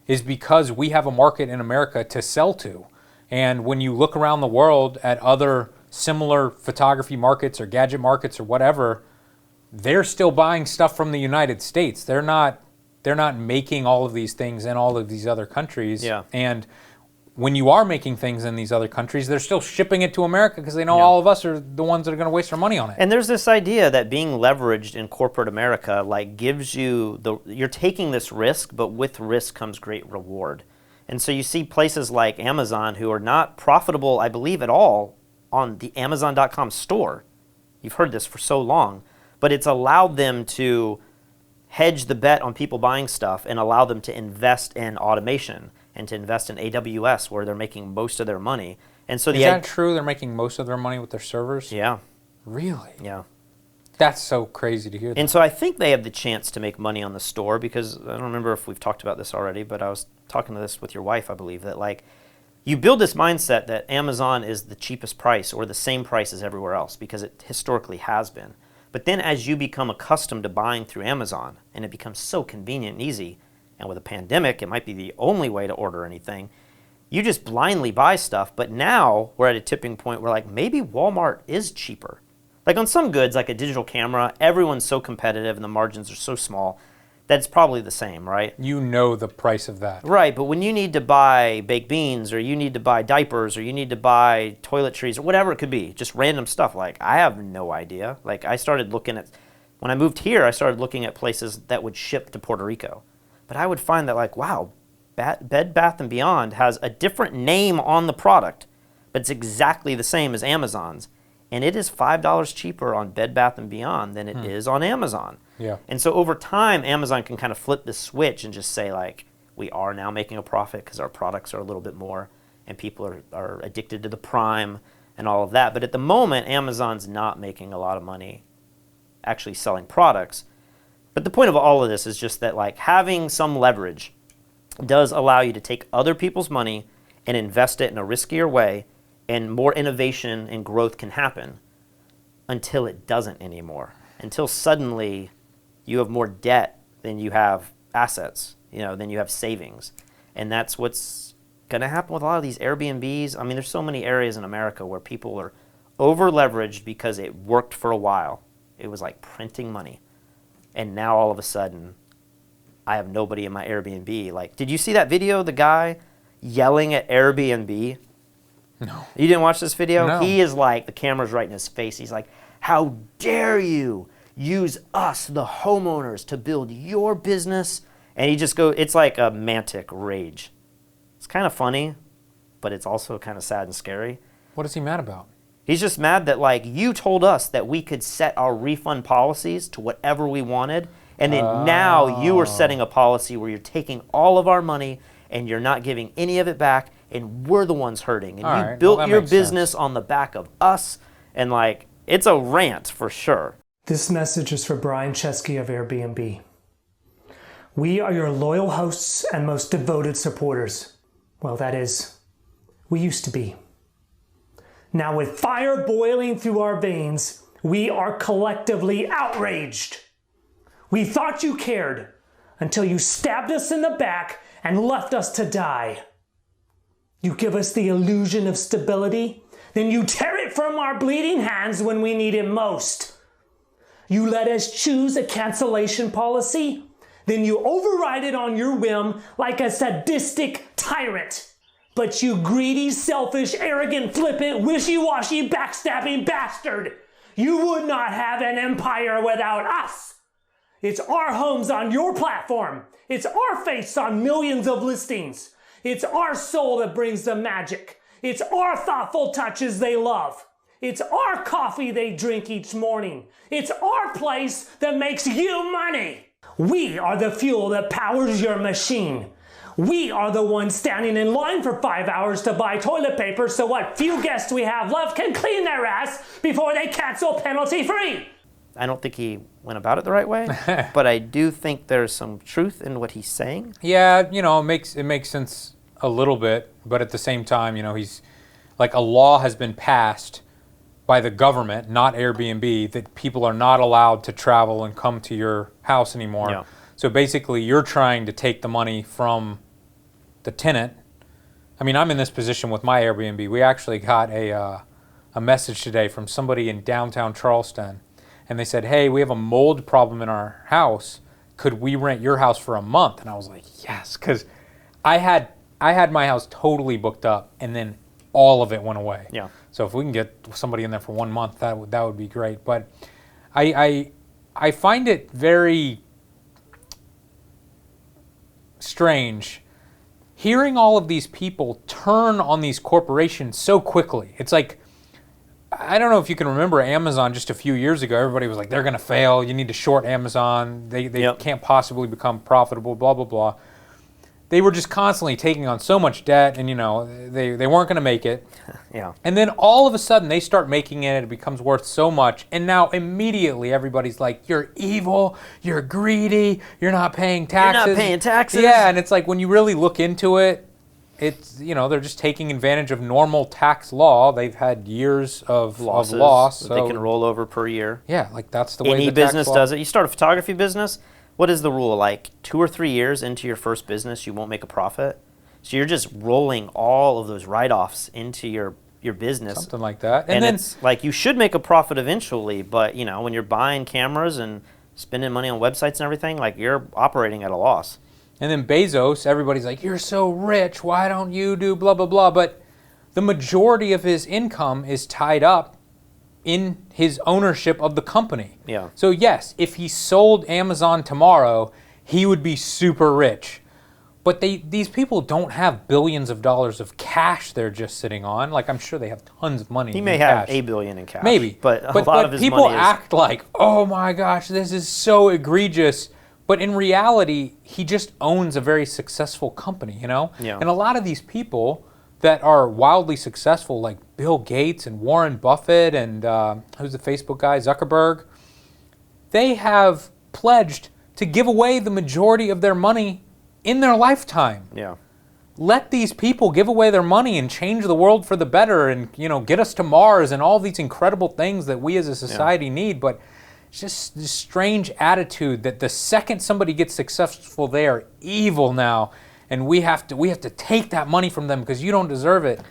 is because we have a market in America to sell to. And when you look around the world at other similar photography markets or gadget markets or whatever, they're still buying stuff from the United States. They're not making all of these things in all of these other countries. Yeah. And when you are making things in these other countries, they're still shipping it to America because they know all of us are the ones that are going to waste our money on it. And there's this idea that being leveraged in corporate America, like, gives you you're taking this risk, but with risk comes great reward. And so you see places like Amazon who are not profitable, I believe, at all on the Amazon.com store. You've heard this for so long, but it's allowed them to hedge the bet on people buying stuff and allow them to invest in automation and to invest in AWS, where they're making most of their money. And so Is that true? They're making most of their money with their servers? Yeah. Really? Yeah. That's so crazy to hear that. And so I think they have the chance to make money on the store, because I don't remember if we've talked about this already, but I was talking to this with your wife, I believe, that, like, you build this mindset that Amazon is the cheapest price or the same price as everywhere else, because it historically has been. But then as you become accustomed to buying through Amazon, and it becomes so convenient and easy, and with a pandemic, it might be the only way to order anything, you just blindly buy stuff. But now we're at a tipping point where, like, maybe Walmart is cheaper. Like, on some goods, like a digital camera, everyone's so competitive and the margins are so small that it's probably the same, right? You know the price of that. Right, but when you need to buy baked beans, or you need to buy diapers, or you need to buy toiletries, or whatever it could be, just random stuff, like, I have no idea. Like, I started looking at, when I moved here, I started looking at places that would ship to Puerto Rico. But I would find that, like, wow, Bed Bath & Beyond has a different name on the product, but it's exactly the same as Amazon's. And it is $5 cheaper on Bed Bath & Beyond than it is on Amazon. Yeah. And so over time, Amazon can kind of flip the switch and just say, like, we are now making a profit because our products are a little bit more, and people are addicted to the Prime and all of that. But at the moment, Amazon's not making a lot of money actually selling products. But the point of all of this is just that, like, having some leverage does allow you to take other people's money and invest it in a riskier way, and more innovation and growth can happen until it doesn't anymore. Until suddenly you have more debt than you have assets, than you have savings. And that's what's going to happen with a lot of these Airbnbs. I mean, there's so many areas in America where people are over-leveraged because it worked for a while. It was like printing money. And now all of a sudden, I have nobody in my Airbnb. Like, did you see that video, the guy yelling at Airbnb? No. You didn't watch this video? No. He is like, the camera's right in his face. He's like, how dare you use us, the homeowners, to build your business? And he just goes, it's like a mantic rage. It's kind of funny, but it's also kind of sad and scary. What is he mad about? He's just mad that, like, you told us that we could set our refund policies to whatever we wanted, and then now you are setting a policy where you're taking all of our money and you're not giving any of it back, and we're the ones hurting. And you built your business on the back of us, and, like, it's a rant for sure. This message is for Brian Chesky of Airbnb. We are your loyal hosts and most devoted supporters. Well, that is, we used to be. Now, with fire boiling through our veins, we are collectively outraged. We thought you cared until you stabbed us in the back and left us to die. You give us the illusion of stability, then you tear it from our bleeding hands when we need it most. You let us choose a cancellation policy, then you override it on your whim like a sadistic tyrant. But you greedy, selfish, arrogant, flippant, wishy-washy, backstabbing bastard, you would not have an empire without us. It's our homes on your platform. It's our face on millions of listings. It's our soul that brings the magic. It's our thoughtful touches they love. It's our coffee they drink each morning. It's our place that makes you money. We are the fuel that powers your machine. We are the ones standing in line for 5 hours to buy toilet paper so what few guests we have left can clean their ass before they cancel penalty free. I don't think he went about it the right way, but I do think there's some truth in what he's saying. Yeah, it makes sense a little bit, but at the same time, he's like, a law has been passed by the government, not Airbnb, that people are not allowed to travel and come to your house anymore. Yeah. So basically, you're trying to take the money from the tenant. I mean, I'm in this position with my Airbnb. We actually got a message today from somebody in downtown Charleston, and they said, hey, we have a mold problem in our house. Could we rent your house for a month? And I was like, yes, because I had my house totally booked up, and then all of it went away. Yeah. So if we can get somebody in there for 1 month, that would be great. But I find it very strange hearing all of these people turn on these corporations so quickly. It's like, I don't know if you can remember Amazon just a few years ago. Everybody was like, they're going to fail. You need to short Amazon. They can't possibly become profitable, blah, blah, blah. They were just constantly taking on so much debt, and they weren't going to make it. Yeah. And then all of a sudden they start making it, it becomes worth so much, and now immediately everybody's like, you're evil, you're greedy, you're not paying taxes. You're not paying taxes. Yeah, and it's like, when you really look into it, it's, they're just taking advantage of normal tax law. They've had years of loss. So they can roll over per year. Yeah, like that's the way any the tax business law does it. You start a photography business, what is the rule? Like 2 or 3 years into your first business, you won't make a profit. So you're just rolling all of those write-offs into your business. Something like that. And then it's like, you should make a profit eventually, but when you're buying cameras and spending money on websites and everything, like, you're operating at a loss. And then Bezos, everybody's like, you're so rich, why don't you do blah, blah, blah. But the majority of his income is tied up in his ownership of the company. Yeah. So yes, if he sold Amazon tomorrow, he would be super rich. But these people don't have billions of dollars of cash they're just sitting on. Like, I'm sure they have tons of money. He may have $1 billion in cash. Maybe. But a lot of his people money is... act like, oh my gosh, this is so egregious. But in reality, he just owns a very successful company, Yeah. And a lot of these people that are wildly successful, like Bill Gates and Warren Buffett and who's the Facebook guy, Zuckerberg, they have pledged to give away the majority of their money in their lifetime. Yeah. Let these people give away their money and change the world for the better, and get us to Mars and all these incredible things that we as a society need. But it's just this strange attitude that the second somebody gets successful, they are evil now. And we have to take that money from them because you don't deserve it.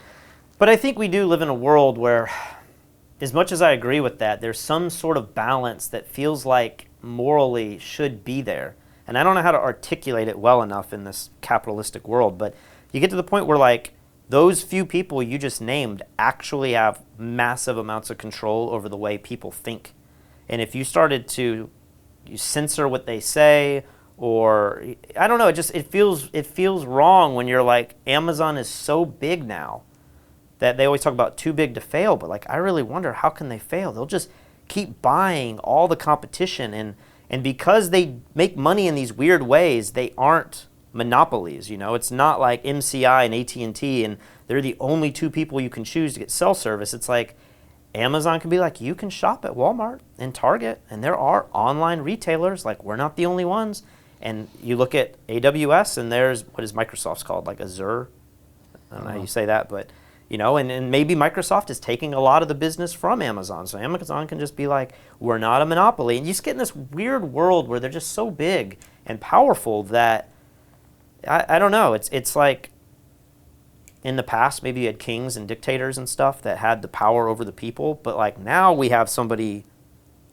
But I think we do live in a world where, as much as I agree with that, there's some sort of balance that feels like morally should be there. And I don't know how to articulate it well enough in this capitalistic world, but you get to the point where, like, those few people you just named actually have massive amounts of control over the way people think. And if you started to censor what they say, or I don't know, it feels wrong when you're like, Amazon is so big now that they always talk about too big to fail, but like, I really wonder, how can they fail? They'll just keep buying all the competition, and because they make money in these weird ways, they aren't monopolies. It's not like MCI and AT&T and they're the only two people you can choose to get cell service. It's like Amazon can be like, you can shop at Walmart and Target, and there are online retailers, like, we're not the only ones. And you look at AWS, and there's, what is Microsoft's called, like Azure? I don't know how you say that, but, and maybe Microsoft is taking a lot of the business from Amazon. So Amazon can just be like, we're not a monopoly. And you just get in this weird world where they're just so big and powerful that, I don't know, it's like, in the past, maybe you had kings and dictators and stuff that had the power over the people, but like now we have somebody,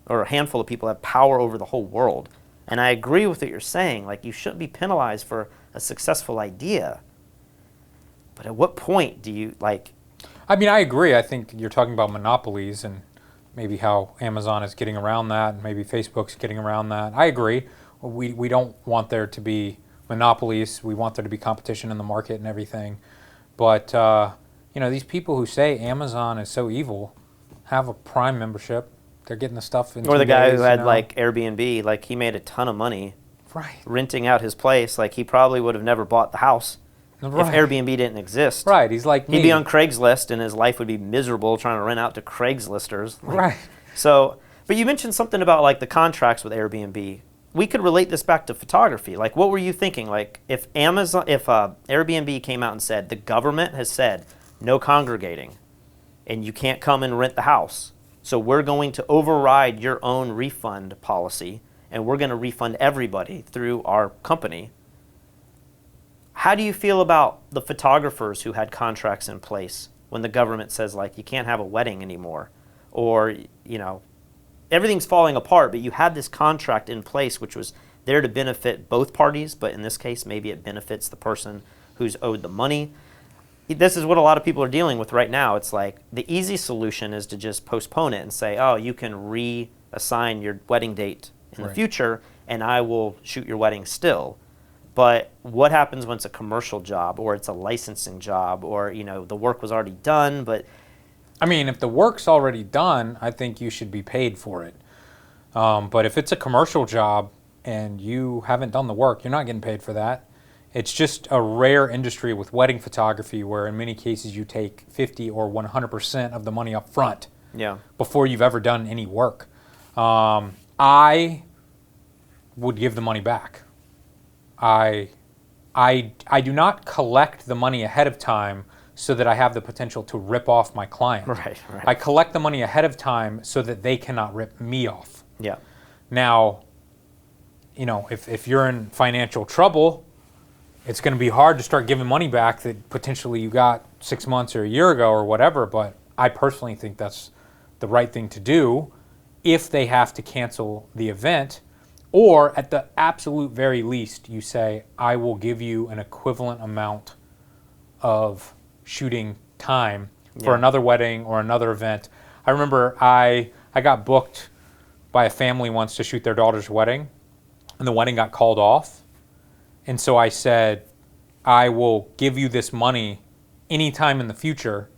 or a handful of people have power over the whole world. And I agree with what you're saying. Like, you shouldn't be penalized for a successful idea. But at what point do you, like... I mean, I agree. I think you're talking about monopolies and maybe how Amazon is getting around that, and maybe Facebook's getting around that. I agree. We don't want there to be monopolies. We want there to be competition in the market and everything. But, these people who say Amazon is so evil have a Prime membership. They're getting the stuff in 2 days. Or the guy who had Airbnb, he made a ton of money renting out his place. He probably would have never bought the house if Airbnb didn't exist. Right, he's like me. He'd be on Craigslist and his life would be miserable trying to rent out to Craigslisters. Right. So, but you mentioned something about the contracts with Airbnb. We could relate this back to photography. What were you thinking? If Airbnb came out and said, the government has said no congregating and you can't come and rent the house, so we're going to override your own refund policy and we're going to refund everybody through our company. How do you feel about the photographers who had contracts in place when the government says you can't have a wedding anymore, or everything's falling apart, but you had this contract in place which was there to benefit both parties, but in this case maybe it benefits the person who's owed the money. This is what a lot of people are dealing with right now. It's the easy solution is to just postpone it and say, oh, you can reassign your wedding date in the future and I will shoot your wedding still. But what happens when it's a commercial job or it's a licensing job or the work was already done? But if the work's already done, I think you should be paid for it. But if it's a commercial job and you haven't done the work, you're not getting paid for that. It's just a rare industry with wedding photography where in many cases you take 50 or 100% of the money up front before you've ever done any work. I would give the money back. I do not collect the money ahead of time so that I have the potential to rip off my client. Right. I collect the money ahead of time so that they cannot rip me off. Yeah. Now, if you're in financial trouble, it's going to be hard to start giving money back that potentially you got 6 months or a year ago or whatever, but I personally think that's the right thing to do if they have to cancel the event, or at the absolute very least, you say, I will give you an equivalent amount of shooting time for another wedding or another event. I remember I got booked by a family once to shoot their daughter's wedding, and the wedding got called off. And so I said, I will give you this money anytime in the future.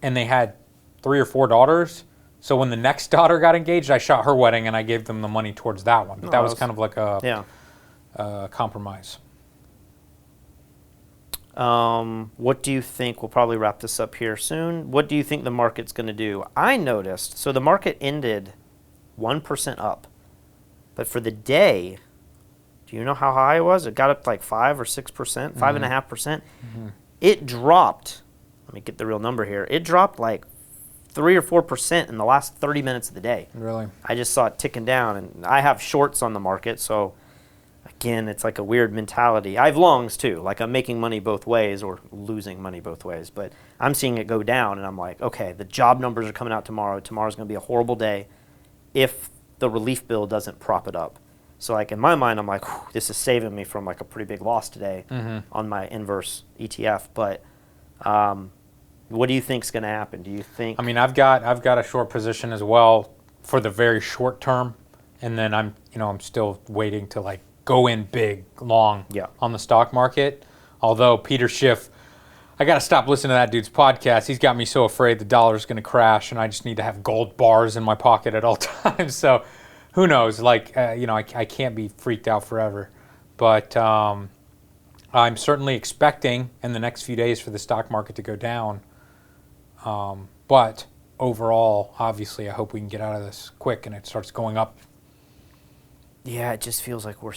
And they had 3 or 4 daughters. So when the next daughter got engaged, I shot her wedding and I gave them the money towards that one. But that was kind of like a compromise. What do you think? We'll probably wrap this up here soon. What do you think the market's going to do? I noticed, so the market ended 1% up. But for the day, do you know how high it was? It got up 5 or 6%, 5.5%. It dropped, let me get the real number here, it dropped 3 or 4% in the last 30 minutes of the day. Really? I just saw it ticking down, and I have shorts on the market, so again, it's a weird mentality. I have longs too, I'm making money both ways or losing money both ways, but I'm seeing it go down, and I'm okay, the job numbers are coming out tomorrow. Tomorrow's going to be a horrible day if the relief bill doesn't prop it up. So in my mind, I'm this is saving me from a pretty big loss today on my inverse ETF. But what do you think's going to happen? Do you think? I've got a short position as well for the very short term, and then I'm still waiting to go in big long on the stock market. Although Peter Schiff, I got to stop listening to that dude's podcast. He's got me so afraid the dollar's going to crash, and I just need to have gold bars in my pocket at all times. So. Who knows? I can't be freaked out forever. But I'm certainly expecting in the next few days for the stock market to go down. But overall, obviously, I hope we can get out of this quick and it starts going up. Yeah, it just feels like we're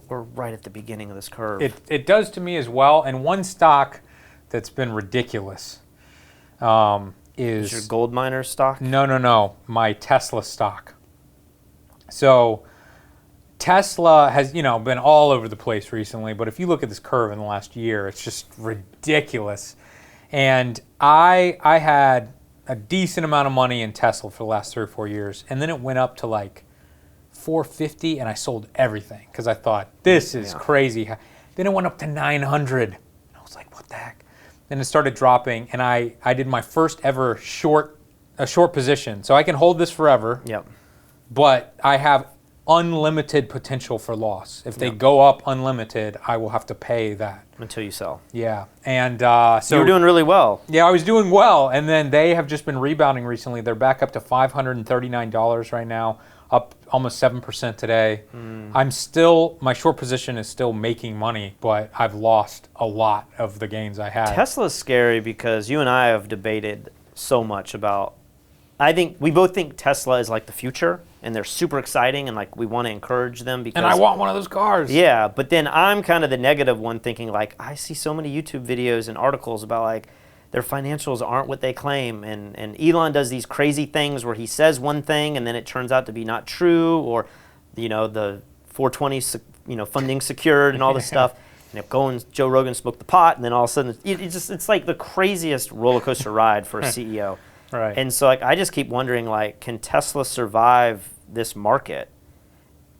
right at the beginning of this curve. It does to me as well. And one stock that's been ridiculous is your gold miner stock? No. My Tesla stock. So Tesla has, been all over the place recently, but if you look at this curve in the last year, it's just ridiculous. And I had a decent amount of money in Tesla for the last 3 or 4 years, and then it went up to $450, and I sold everything because I thought, this is crazy. Then it went up to $900, and I was like, what the heck? Then it started dropping, and I did my first ever short position. So I can hold this forever. Yep. But I have unlimited potential for loss. If they go up unlimited, I will have to pay that. Until you sell. Yeah. And so you were doing really well. Yeah, I was doing well. And then they have just been rebounding recently. They're back up to $539 right now, up almost 7% today. I'm still, my short position is still making money, but I've lost a lot of the gains I had. Tesla's scary because you and I have debated so much about, I think we both think Tesla is like the future and they're super exciting and like we want to encourage them because. And I want one of those cars. Yeah, but then I'm kind of the negative one thinking like, I see so many YouTube videos and articles about like their financials aren't what they claim. And Elon does these crazy things where he says one thing and then it turns out to be not true, or, you know, the 420, funding secured and all this stuff. And Joe Rogan smoked the pot, and then all of a sudden, it's like the craziest roller coaster ride for a CEO. Right. And so, like, I just keep wondering, like, can Tesla survive this market?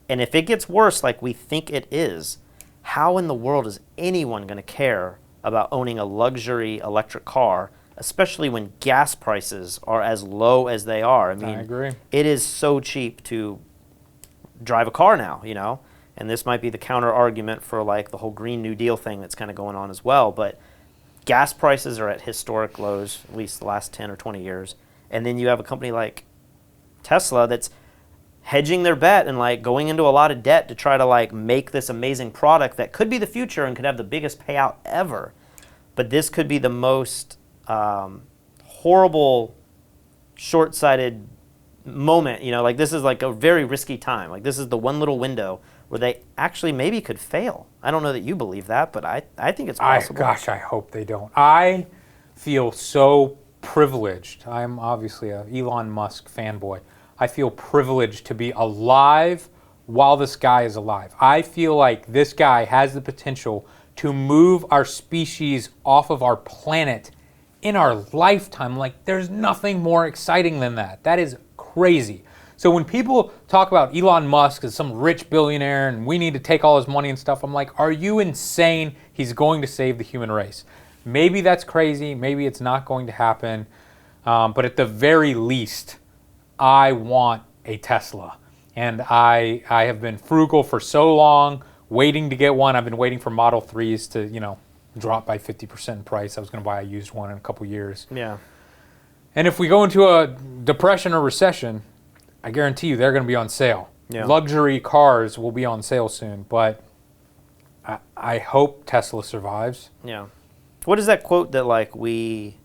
And if it gets worse, like we think it is, how in the world is anyone going to care about owning a luxury electric car, especially when gas prices are as low as they are? I mean, I agree. It is so cheap to drive a car now, you know? And this might be the counter argument for like the whole Green New Deal thing that's kind of going on as well. But gas prices are at historic lows, at least the last 10 or 20 years. And then you have a company like Tesla that's hedging their bet and like going into a lot of debt to try to like make this amazing product that could be the future and could have the biggest payout ever. But this could be the most horrible, short-sighted moment, you know, like this is like a very risky time. Like this is the one little window where they actually maybe could fail. I don't know that you believe that, but I think it's possible. Gosh, I hope they don't. I feel so privileged. I'm obviously a Elon Musk fanboy. I feel privileged to be alive while this guy is alive. I feel like this guy has the potential to move our species off of our planet in our lifetime. Like, there's nothing more exciting than that. That is crazy. So when people talk about Elon Musk as some rich billionaire and we need to take all his money and stuff, I'm like, are you insane? He's going to save the human race. Maybe that's crazy. Maybe it's not going to happen. But at the very least, I want a Tesla. And I have been frugal for so long, waiting to get one. I've been waiting for Model 3s to, you know, drop by 50% in price. I was going to buy a used one in a couple years. Yeah. And if we go into a depression or recession, I guarantee you they're going to be on sale. Yeah. Luxury cars will be on sale soon, but I hope Tesla survives. Yeah. What is that quote that like may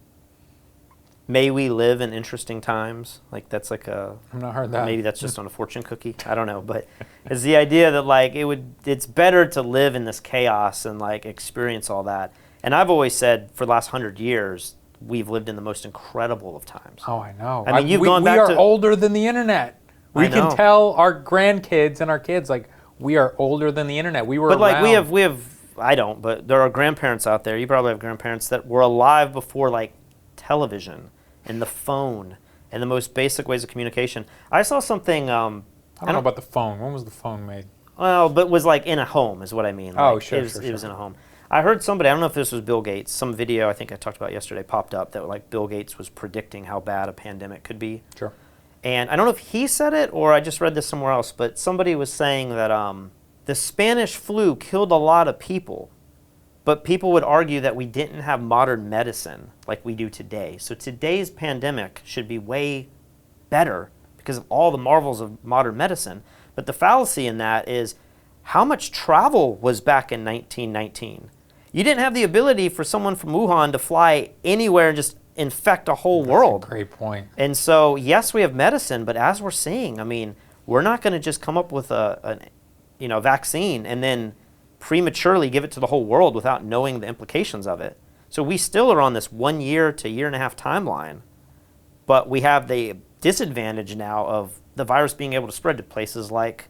we live in interesting times? Like that's like a. I've not heard that. Maybe that's just on a fortune cookie. I don't know, but it's the idea that like it's better to live in this chaos and like experience all that. And I've always said for the last 100 years we've lived in the most incredible of times. Oh, I know. I mean, we are older than the internet. We can tell our grandkids and our kids like we are older than the internet. We were. But like around. we have. I don't, but there are grandparents out there. You probably have grandparents that were alive before like television and the phone and the most basic ways of communication. I saw something. I don't know about the phone. When was the phone made? Well, but was like in a home is what I mean. Oh, like, sure, it was in a home. I heard somebody, I don't know if this was Bill Gates, some video I think I talked about yesterday popped up that like Bill Gates was predicting how bad a pandemic could be. Sure. And I don't know if he said it or I just read this somewhere else, but somebody was saying that the Spanish flu killed a lot of people, but people would argue that we didn't have modern medicine like we do today. So today's pandemic should be way better because of all the marvels of modern medicine. But the fallacy in that is how much travel was back in 1919? You didn't have the ability for someone from Wuhan to fly anywhere and just infect a whole world. That's a great point. And so, yes, we have medicine, but as we're seeing, I mean, we're not going to just come up with a vaccine and then prematurely give it to the whole world without knowing the implications of it. So we still are on this 1 year to year and a half timeline, but we have the disadvantage now of the virus being able to spread to places like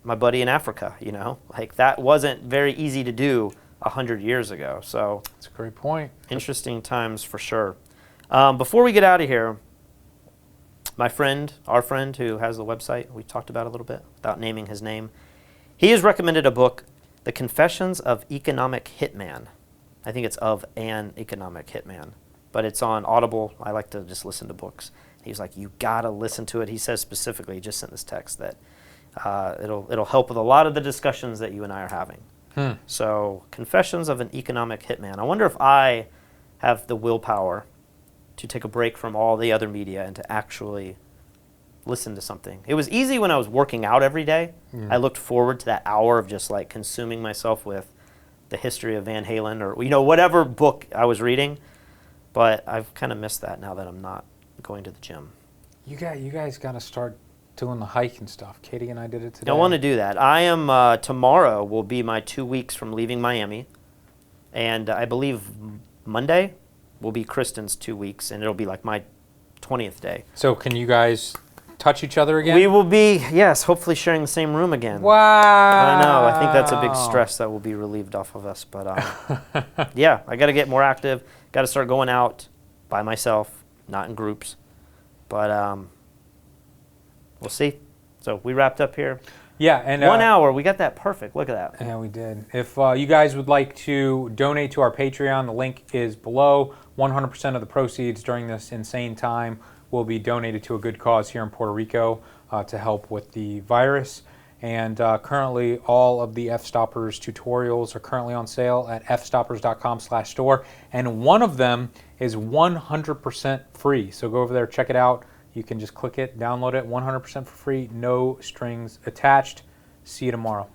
my buddy in Africa, you know, like that wasn't very easy to do 100 years ago. So that's a great point. Interesting times for sure. Before we get out of here, our friend who has the website we talked about a little bit without naming his name, he has recommended a book, The Confessions of Economic Hitman. I think it's of an economic hitman, but it's on Audible. I like to just listen to books. He's like, you gotta listen to it. He says specifically, he just sent this text that It'll help with a lot of the discussions that you and I are having. So, Confessions of an Economic Hitman. I wonder if I have the willpower to take a break from all the other media and to actually listen to something. It was easy when I was working out every day. I looked forward to that hour of just like consuming myself with the history of Van Halen or whatever book I was reading. But I've kind of missed that now that I'm not going to the gym. You guys got to start doing the hike and stuff. Katie and I did it today. I want to do that. I am tomorrow will be my 2 weeks from leaving Miami, and I believe Monday will be Kristen's 2 weeks, and it'll be like my 20th day. So can you guys touch each other again? We will be, yes, hopefully sharing the same room again. Wow. I know. I think that's a big stress that will be relieved off of us. But yeah, I got to get more active. Got to start going out by myself, not in groups. But we'll see. So we wrapped up here. Yeah, and 1 hour. We got that perfect. Look at that. Yeah, we did. If you guys would like to donate to our Patreon, the link is below. 100% of the proceeds during this insane time will be donated to a good cause here in Puerto Rico to help with the virus. And currently, all of the Fstoppers tutorials are currently on sale at fstoppers.com/store. And one of them is 100% free. So go over there, check it out. You can just click it, download it, 100% for free, no strings attached. See you tomorrow.